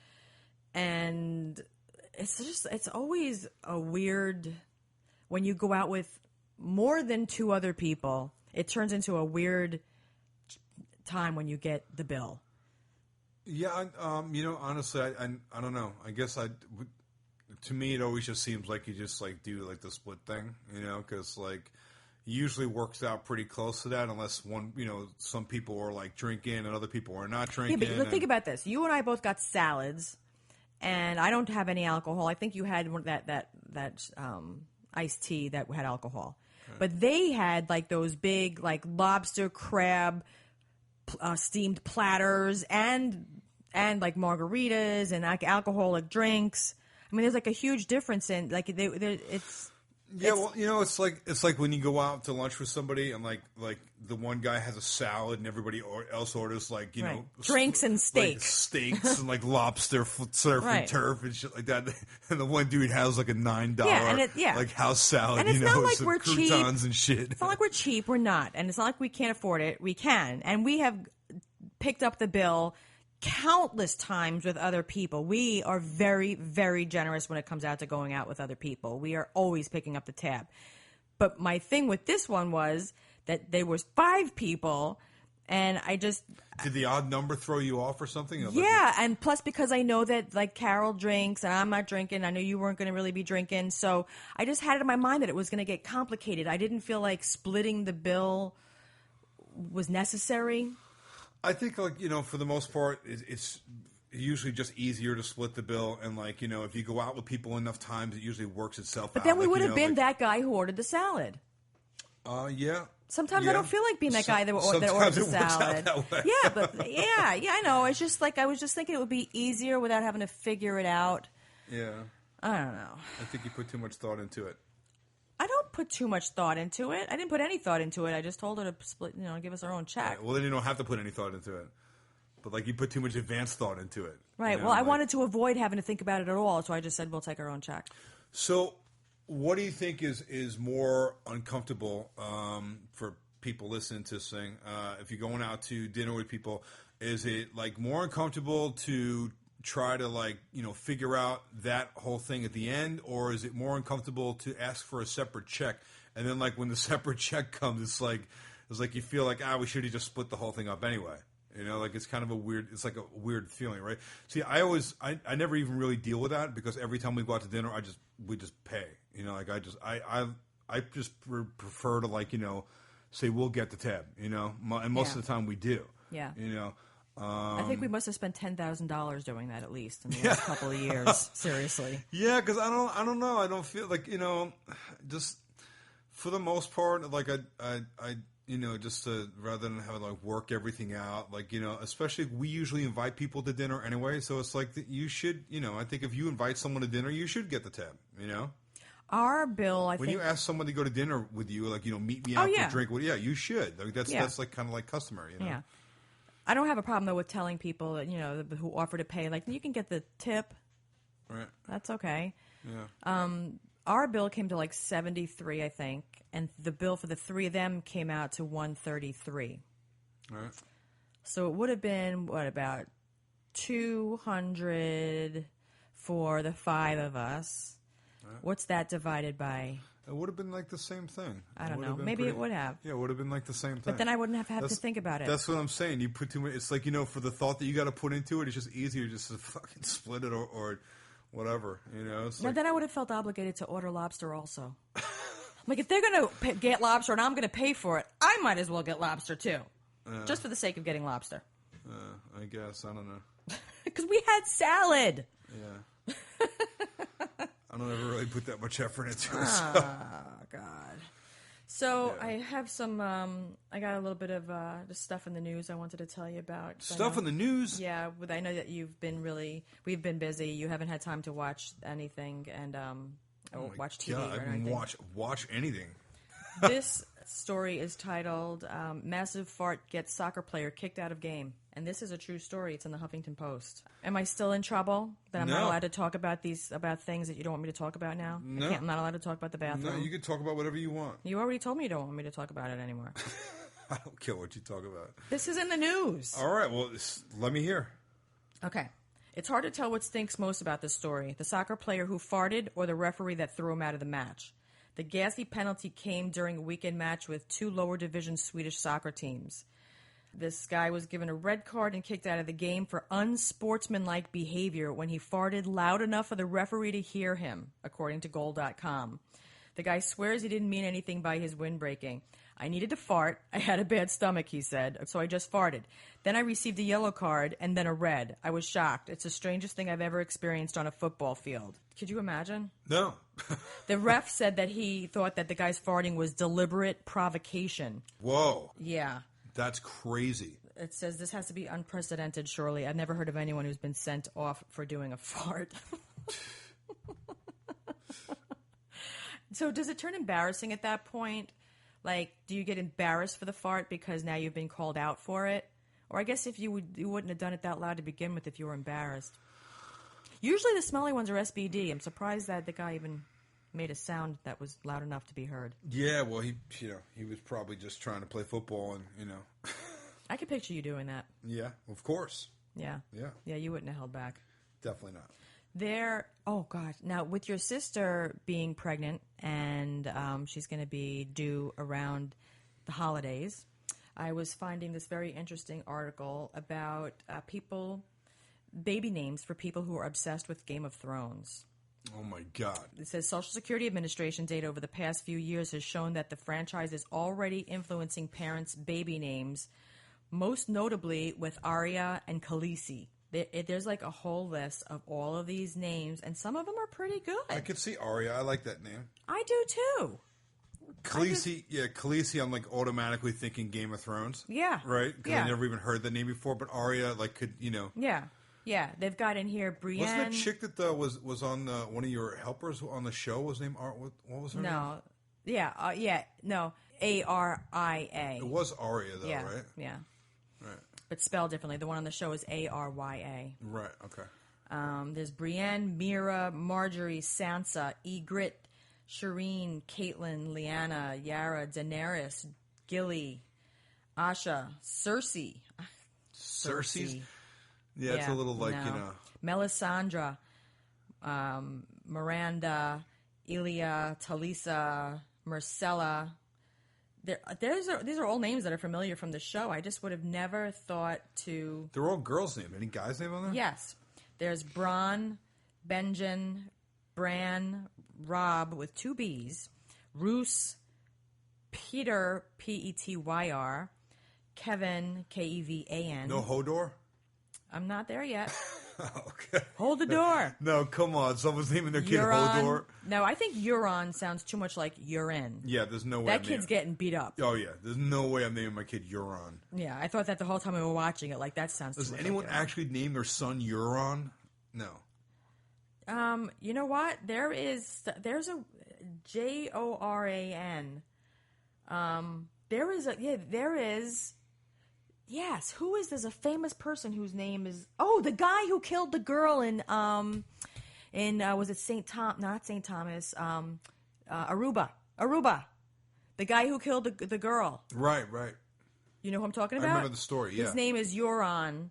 And it's always a weird, when you go out with more than two other people, it turns into a weird time when you get the bill. Yeah, you know, honestly, I don't know. I guess to me, it always just seems like you just like do like the split thing, you know, because like it usually works out pretty close to that, unless one, you know, some people are like drinking and other people are not drinking. Yeah, but think about this: you and I both got salads, and I don't have any alcohol. I think you had that iced tea that had alcohol, but they had like those big like lobster, crab, steamed platters and like margaritas and like alcoholic drinks. I mean, there's like a huge difference in like it's. Yeah, well, you know, it's like when you go out to lunch with somebody and like the one guy has a salad and everybody else orders like you know drinks and steaks, and like lobster, surf and turf and shit like that, and the one dude has like a $9 like house salad, and it's you know, not like some we're croutons cheap and shit. It's not like we're cheap, we're not, and it's not like we can't afford it. We can, and we have picked up the bill countless times with other people. We are very, very generous when it comes out to going out with other people. We are always picking up the tab. But my thing with this one was that there was 5 people, and I just... Did the odd number throw you off or something? Yeah, and plus because I know that like Carol drinks and I'm not drinking. I know you weren't going to really be drinking. So I just had it in my mind that it was going to get complicated. I didn't feel like splitting the bill was necessary. I think, like, you know, for the most part, it's usually just easier to split the bill. And, like, you know, if you go out with people enough times, it usually works itself out. But then we like, would have been like, that guy who ordered the salad. Yeah. Sometimes I don't feel like being that guy that ordered the salad. That way. Yeah, but yeah, I know. It's just like I was just thinking it would be easier without having to figure it out. Yeah. I don't know. I think you put too much thought into it. I don't put too much thought into it. I didn't put any thought into it. I just told her to split, you know, give us our own check. Right. Well, then you don't have to put any thought into it. But, like, you put too much advanced thought into it. Right. You know? Well, I wanted to avoid having to think about it at all, so I just said we'll take our own check. So, what do you think is more uncomfortable for people listening to this thing? If you're going out to dinner with people, is it, like, more uncomfortable to try to, like, you know, figure out that whole thing at the end, or is it more uncomfortable to ask for a separate check, and then, like, when the separate check comes, it's like you feel like, we should have just split the whole thing up anyway, you know, like, it's kind of it's like a weird feeling, right? See, I never even really deal with that, because every time we go out to dinner, we just pay, you know, like, I just prefer to, like, you know, say we'll get the tab, you know, and most of the time we do, you know. I think we must have spent $10,000 doing that at least in the last couple of years. Seriously. Yeah, because I don't know. I don't feel like, you know, just for the most part, like I you know, just to, rather than have to like work everything out, like, you know, especially we usually invite people to dinner anyway, so it's like you should, you know, I think if you invite someone to dinner, you should get the tab, you know. Our bill, when you ask someone to go to dinner with you, like, you know, meet me out for a drink, well, yeah, you should. Like, that's like kind of like customary, you know. Yeah. I don't have a problem, though, with telling people, that, you know, who offer to pay, like, you can get the tip. Right. That's okay. Yeah. Our bill came to, like, $73, I think, and the bill for the 3 of them came out to $133. Right. So it would have been, what, about $200 for the 5 of us. Right. What's that divided by? It would have been like the same thing. I don't know. Maybe it would have. Yeah, it would have been like the same thing. But then I wouldn't have to think about it. That's what I'm saying. You put too much. It's like, you know, for the thought that you got to put into it, it's just easier just to fucking split it or whatever. You know. It's then I would have felt obligated to order lobster also. Like, if they're going to get lobster and I'm going to pay for it, I might as well get lobster too, just for the sake of getting lobster. I guess I don't know. Because we had salad. Yeah. I don't ever really put that much effort into it. Oh, God. So I have some, I got a little bit of just stuff in the news I wanted to tell you about. Stuff in the news? Yeah, I know that we've been busy. You haven't had time to watch anything and watch TV God, or I haven't anything. watch anything. This story is titled Massive Fart Gets Soccer Player Kicked Out of Game. And this is a true story. It's in the Huffington Post. Am I still in trouble that I'm not allowed to talk about about things that you don't want me to talk about now? No. I'm not allowed to talk about the bathroom. No, you can talk about whatever you want. You already told me you don't want me to talk about it anymore. I don't care what you talk about. This is in the news. All right, well, let me hear. Okay. It's hard to tell what stinks most about this story. The soccer player who farted or the referee that threw him out of the match. The ghastly penalty came during a weekend match with two lower division Swedish soccer teams. This guy was given a red card and kicked out of the game for unsportsmanlike behavior when he farted loud enough for the referee to hear him, according to Goal.com. The guy swears he didn't mean anything by his windbreaking. I needed to fart. I had a bad stomach, he said, so I just farted. Then I received a yellow card and then a red. I was shocked. It's the strangest thing I've ever experienced on a football field. Could you imagine? No. The ref said that he thought that the guy's farting was deliberate provocation. Whoa. Yeah. That's crazy. It says this has to be unprecedented, surely. I've never heard of anyone who's been sent off for doing a fart. So does it turn embarrassing at that point? Like, do you get embarrassed for the fart because now you've been called out for it? Or I guess if you wouldn't have done it that loud to begin with if you were embarrassed. Usually the smelly ones are SBD. I'm surprised that the guy even made a sound that was loud enough to be heard. Yeah, well, he was probably just trying to play football and, I could picture you doing that. Yeah, of course. Yeah. Yeah. Yeah, you wouldn't have held back. Definitely not. Oh, God. Now, with your sister being pregnant and she's going to be due around the holidays, I was finding this very interesting article about baby names for people who are obsessed with Game of Thrones. Oh, my God. It says Social Security Administration data over the past few years has shown that the franchise is already influencing parents' baby names, most notably with Arya and Khaleesi. There's like a whole list of all of these names, and some of them are pretty good. I could see Arya. I like that name. I do too. Khaleesi, I'm like automatically thinking Game of Thrones. Yeah. Right? Because Yeah. I never even heard that name before, but Arya, could. Yeah. Yeah. They've got in here Brienne. Wasn't that chick that was on one of your helpers on the show was named what was her name? No. Yeah. No. Aria. It was Arya, though, Yeah. right? Yeah. Right. But spelled differently. The one on the show is Arya. Right, okay. There's Brienne, Mira, Marjorie, Sansa, Ygritte, Shireen, Caitlyn, Lyanna, Yara, Daenerys, Gilly, Asha, Cersei. Cersei's? Yeah, it's a little Melisandre, Miranda, Elia, Talisa, Marcella. These are all names that are familiar from the show. I just would have never thought to... They're all girls' names. Any guys' name on there? Yes. There's Bronn, Benjen, Bran, Rob with two B's, Roose, Peter, Petyr, Kevin, Kevan. No Hodor? I'm not there yet. Okay. Hold the door. No, come on. Someone's naming their kid Euron. Hodor. No, I think Euron sounds too much like urine. Yeah, there's no way. That kid's getting beat up. Oh, yeah. There's no way I'm naming my kid Euron. Yeah, I thought that the whole time we were watching it. Like, that sounds too Does much anyone like Euron. actually name their son Euron? No. You know what? There's a Joran. There is. Yes, who is there's a famous person whose name is the guy who killed the girl in was it St. Thomas? Not St. Thomas. Aruba. The guy who killed the girl. Right. You know who I'm talking about? I remember the story, yeah. His name is Euron.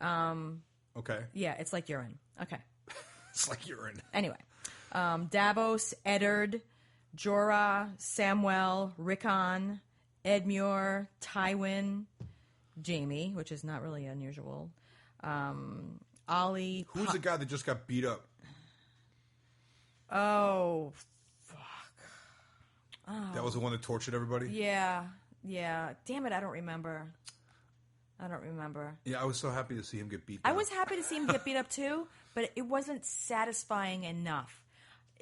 Okay. Yeah, it's like urine. Okay. It's like urine. Anyway, Davos, Eddard, Jorah, Samwell, Rickon, Edmure, Tywin, Jamie, which is not really unusual. Ollie. Who's the guy that just got beat up? Oh, fuck. That was the one that tortured everybody? Yeah. Damn it, I don't remember. Yeah, I was so happy to see him get beat up. I was happy to see him get beat up too, but it wasn't satisfying enough.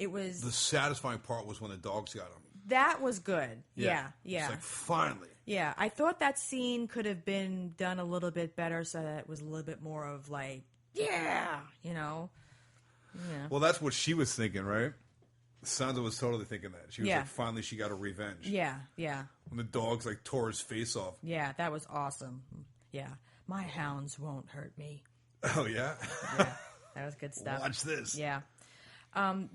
It was the satisfying part was when the dogs got him. That was good. Yeah. It's like, finally. Yeah, I thought that scene could have been done a little bit better so that it was a little bit more of like, yeah. Well, that's what she was thinking, right? Sansa was totally thinking that. She was like, finally she got her revenge. Yeah. When the dogs like tore his face off. Yeah, that was awesome. Yeah. My hounds won't hurt me. Oh, yeah? Yeah, that was good stuff. Watch this. Yeah.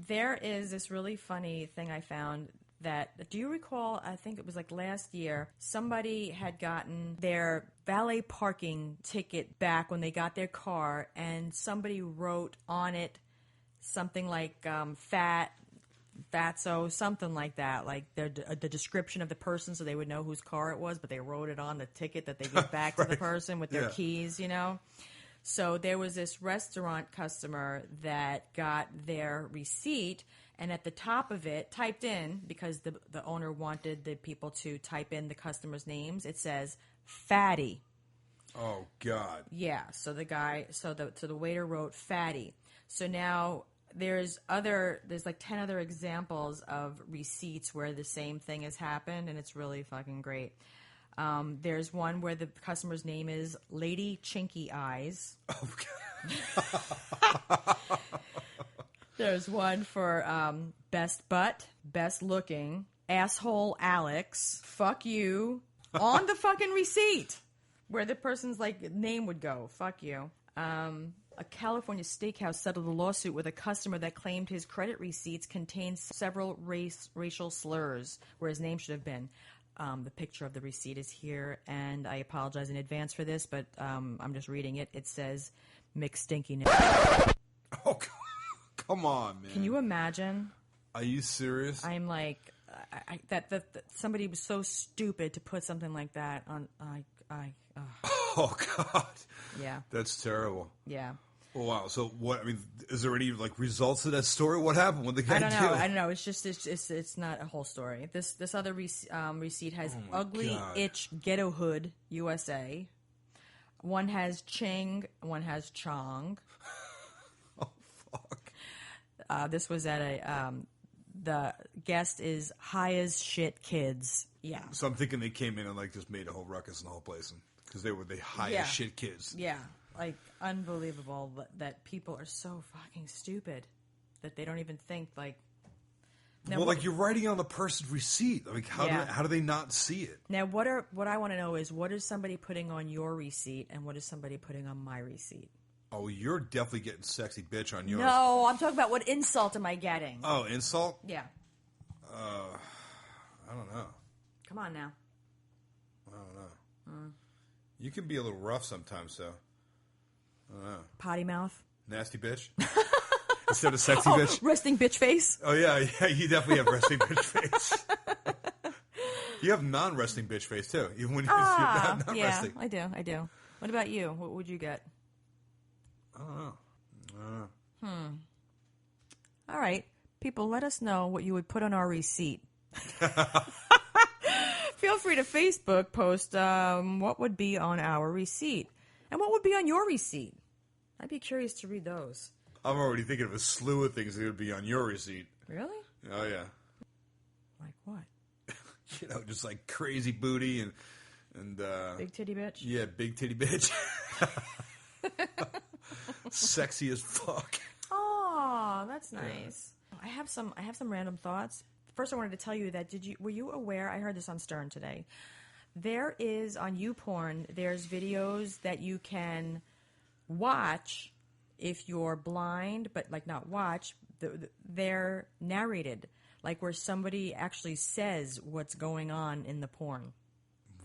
There is this really funny thing I found that, do you recall, I think it was like last year, somebody had gotten their valet parking ticket back when they got their car, and somebody wrote on it something like fatso, something like that, like the description of the person so they would know whose car it was, but they wrote it on the ticket that they give back to the person with their keys, So there was this restaurant customer that got their receipt, and at the top of it, typed in, because the owner wanted the people to type in the customers' names, it says, Fatty. Oh, God. Yeah, so the waiter wrote Fatty. So now there's like 10 other examples of receipts where the same thing has happened, and it's really fucking great. There's one where the customer's name is Lady Chinky Eyes. Oh, God. There's one for Best Butt, Best Looking, Asshole Alex, Fuck You, on the fucking receipt, where the person's like name would go. Fuck you. A California steakhouse settled a lawsuit with a customer that claimed his credit receipts contained several racial slurs, where his name should have been. The picture of the receipt is here, and I apologize in advance for this, but I'm just reading it. It says, McStinkiness. Oh, God. Come on, man. Can you imagine? Are you serious? I'm like, that somebody was so stupid to put something like that on. Oh, God. Yeah. That's terrible. Yeah. Oh, wow. So what? I mean, is there any like results to that story? What happened? What the guy do? I don't know. It's just it's not a whole story. This other receipt has Ugly God. Itch Ghetto Hood USA. One has Ching. One has Chong. Oh, fuck. This was at the guest is high as shit kids. Yeah. So I'm thinking they came in and like just made a whole ruckus in the whole place because they were the high as shit kids. Yeah. Like, unbelievable that people are so fucking stupid that they don't even think, like... Now, well, like, you're writing on the person's receipt. Like, how do they not see it? Now, what I want to know is, what is somebody putting on your receipt, and what is somebody putting on my receipt? Oh, you're definitely getting sexy bitch on yours. No, I'm talking about what insult am I getting? Oh, insult? Yeah. I don't know. Come on now. I don't know. You can be a little rough sometimes, though. I don't know. Potty mouth. Nasty bitch. Instead of sexy bitch. Resting bitch face. Oh, yeah, you definitely have resting bitch face. You have non-resting bitch face, too. Even when you're not resting. Yeah, I do. What about you? What would you get? I don't know. All right. People, let us know what you would put on our receipt. Feel free to Facebook post what would be on our receipt. And what would be on your receipt? I'd be curious to read those. I'm already thinking of a slew of things that would be on your receipt. Really? Oh, yeah. Like what? Just like crazy booty and big titty bitch? Yeah, big titty bitch. Sexy as fuck. Oh, that's nice. Yeah. I have some random thoughts. First, I wanted to tell you that were you aware? I heard this on Stern today. There is on YouPorn. There's videos that you can watch if you're blind, but like not watch. They're narrated, like where somebody actually says what's going on in the porn.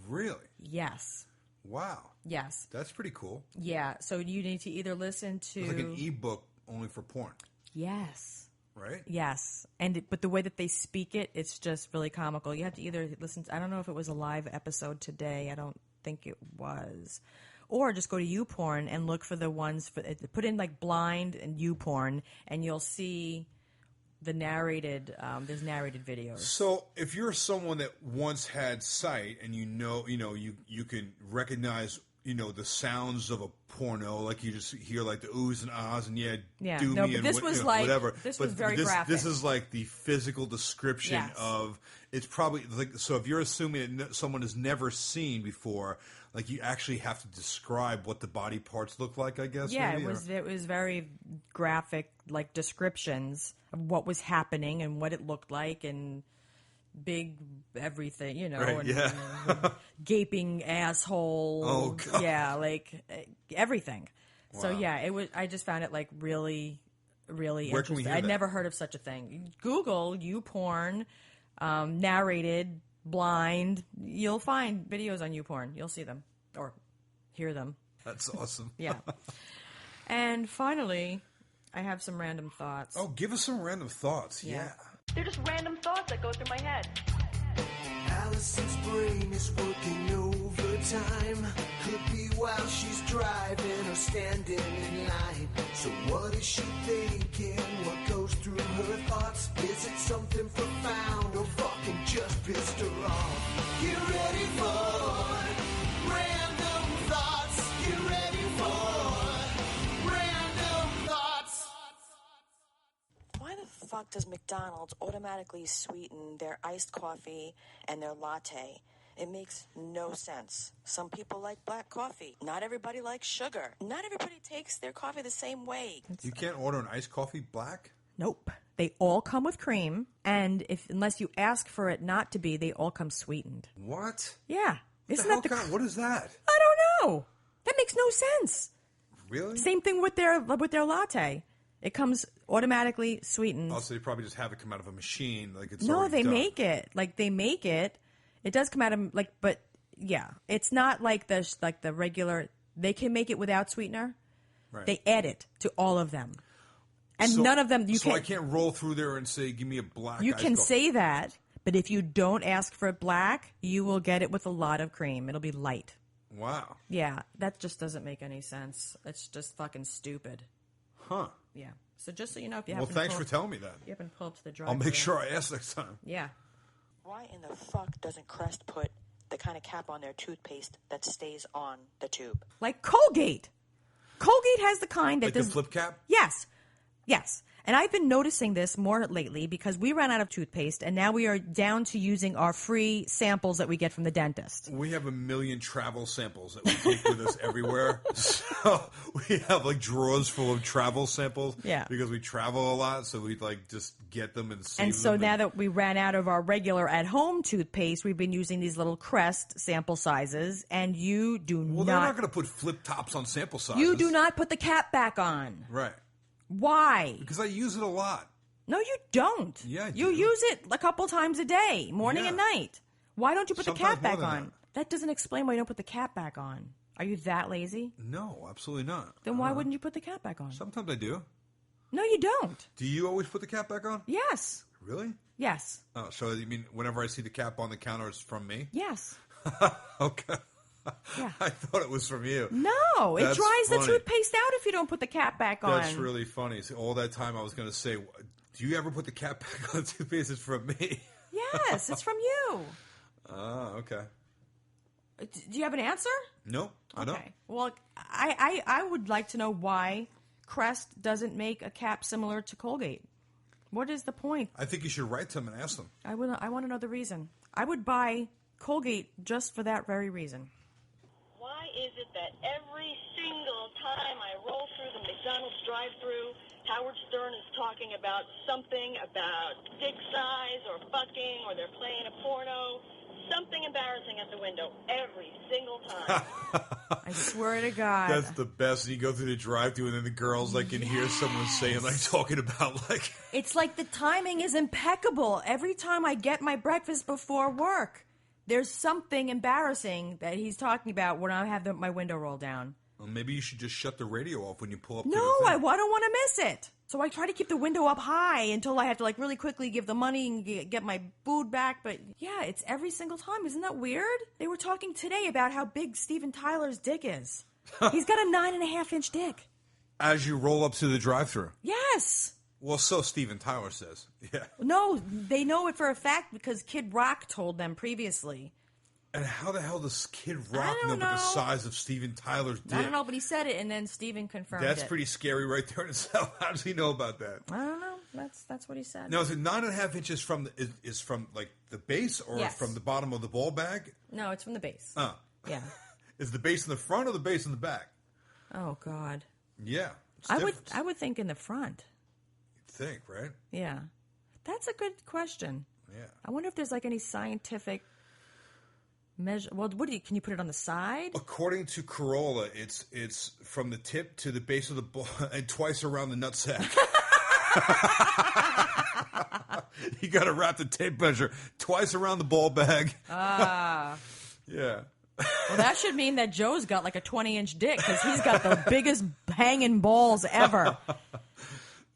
Really? Yes. Wow. Yes. That's pretty cool. Yeah. So you need to either listen to... It's like an ebook only for porn. Yes. Right? Yes. But the way that they speak it, it's just really comical. You have to either listen to... I don't know if it was a live episode today. I don't think it was. Or just go to YouPorn and look for the ones... put in like blind and YouPorn, and you'll see... the narrated, there's narrated videos. So if you're someone that once had sight and you can recognize the sounds of a porno, like you just hear like the oohs and ahs and do no, me but and this was like whatever. This but was very this, graphic. This is like the physical description of. It's probably like, so. If you're assuming that someone has never seen before, like you actually have to describe what the body parts look like. I guess. Yeah, maybe, it was very graphic, like descriptions of what was happening and what it looked like and. Big everything, right, and gaping asshole. Oh, God. Yeah, like everything. Wow. So yeah, it was. I just found it like really, really Where can we interesting. hear I'd that? never heard of such a thing. Google YouPorn, narrated, blind. You'll find videos on YouPorn. You'll see them or hear them. That's awesome. Yeah. And finally, I have some random thoughts. Oh, give us some random thoughts. Yeah. They're just random thoughts that go through my head. Allison's brain is working overtime. Could be while she's driving or standing in line. So what is she thinking? What goes through her thoughts? Is it something profound or fucking just pissed her off? Get ready for random thoughts. Get ready for random thoughts. Why the fuck does McDonald's automatically sweeten their iced coffee and their latte? It makes no sense. Some people like black coffee. Not everybody likes sugar. Not everybody takes their coffee the same way. You can't order an iced coffee black? Nope. They all come with cream, and unless you ask for it not to be, they all come sweetened. What? Yeah. Isn't What that the hell what is that? I don't know. That makes no sense. Really? Same thing with their latte. It comes automatically sweetened. Also, they probably just have it come out of a machine, like it's No, already they done. make it. Like they make it. It does come out of but yeah, it's not like the regular. They can make it without sweetener. Right. They add it to all of them, and So- none of them. I can't roll through there and say, "Give me a black." You iced can coffee." say that, but if you don't ask for it black, you will get it with a lot of cream. It'll be light. Wow. Yeah, that just doesn't make any sense. It's just fucking stupid. Huh. Yeah. So just so you know, if you Well, happen thanks to for telling me that. you happen to pull up to the drive, I'll make sure I ask next time. Yeah. Why in the fuck doesn't Crest put the kind of cap on their toothpaste that stays on the tube? Like Colgate. Colgate has the kind that Like does the flip cap? Yes. Yes. And I've been noticing this more lately because we ran out of toothpaste and now we are down to using our free samples that we get from the dentist. We have 1 million travel samples that we take with us everywhere. So we have like drawers full of travel samples. Yeah. Because we travel a lot, so we like just get them and save And so them. now that we ran out of our regular at-home toothpaste, we've been using these little Crest sample sizes, and you do Well, they're not going to put flip tops on sample sizes. You do not put the cap back on. Right. Why? Because I use it a lot. No, you don't. Yeah, I You do. use it a couple times a day, morning and Yeah. night. Why don't you put the Sometimes cap more back than on? That doesn't explain why you don't put the cap back on. Are you that lazy? No, absolutely not. Then why wouldn't you put the cap back on? Sometimes I do. No, you don't. Do you always put the cap back on? Yes. Really? Yes. Oh, so you mean whenever I see the cap on the counter, it's from me? Yes. Okay. Yeah. I thought it was from you. No, it That's dries the funny. toothpaste out if you don't put the cap back on. That's really funny. So all that time I was going to say, do you ever put the cap back on the toothpaste? It's from me. Yes, it's from you. Oh, okay. Do you have an answer? No, I don't. Okay. Well, I would like to know why Crest doesn't make a cap similar to Colgate. What is the point? I think you should write to them and ask them. I want to know the reason. I would buy Colgate just for that very reason. Why is it that every single time I roll through the McDonald's drive-thru, Howard Stern is talking about something about dick size or fucking or they're playing a porno, something embarrassing at the window every single time. I swear to God. That's the best. You go through the drive-thru and then the girls like can hear someone saying like talking about like. It's like the timing is impeccable. Every time I get my breakfast before work, there's something embarrassing that he's talking about when I have my window rolled down. Well, maybe you should just shut the radio off when you pull up. No, to the I thing. don't want to miss it. So I try to keep the window up high until I have to like really quickly give the money and get my food back. But yeah, it's every single time. Isn't that weird? They were talking today about how big Steven Tyler's dick is. He's got a 9.5-inch dick. As you roll up to the drive-thru. Yes. Well, so Steven Tyler says. Yeah. No, they know it for a fact because Kid Rock told them previously. And how the hell does Kid Rock know know. the size of Steven Tyler's dick? I don't know, but he said it, and then Steven confirmed That's it. pretty scary right there in itself. How does he know about that? I don't know. That's what he said. Now, is it 9.5 inches from is from like the base or Yes. from the bottom of the ball bag? No, it's from the base. Yeah. Is the base in the front or the base in the back? Oh God. Yeah. I would think in the front. You'd think, right? Yeah. That's a good question. Yeah. I wonder if there's like any scientific measure. Well, can you put it on the side? According to Corolla, it's from the tip to the base of the ball and twice around the nutsack. You got to wrap the tape measure twice around the ball bag. Ah. Yeah. Well, that should mean that Joe's got like a 20-inch dick because he's got the biggest hanging balls ever.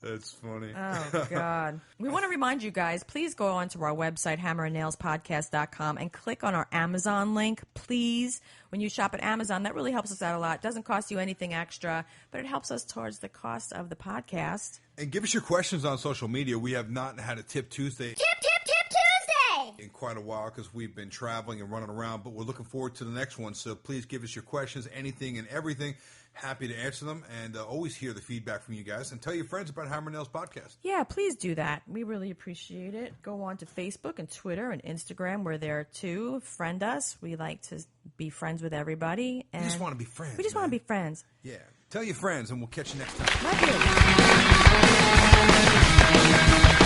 That's funny. Oh, God. We want to remind you guys, please go onto our website, hammerandnailspodcast.com, and click on our Amazon link, please. When you shop at Amazon, that really helps us out a lot. It doesn't cost you anything extra, but it helps us towards the cost of the podcast. And give us your questions on social media. We have not had a Tip Tuesday. Tip Tuesday! In quite a while because we've been traveling and running around, but we're looking forward to the next one. So please give us your questions, anything and everything. Happy to answer them, and always hear the feedback from you guys. And tell your friends about Hammer Nails Podcast. Yeah, please do that. We really appreciate it. Go on to Facebook and Twitter and Instagram. We're there too. Friend us. We like to be friends with everybody. And We just want to be friends. We just want to be friends. Yeah. Tell your friends, and we'll catch you next time. Love you.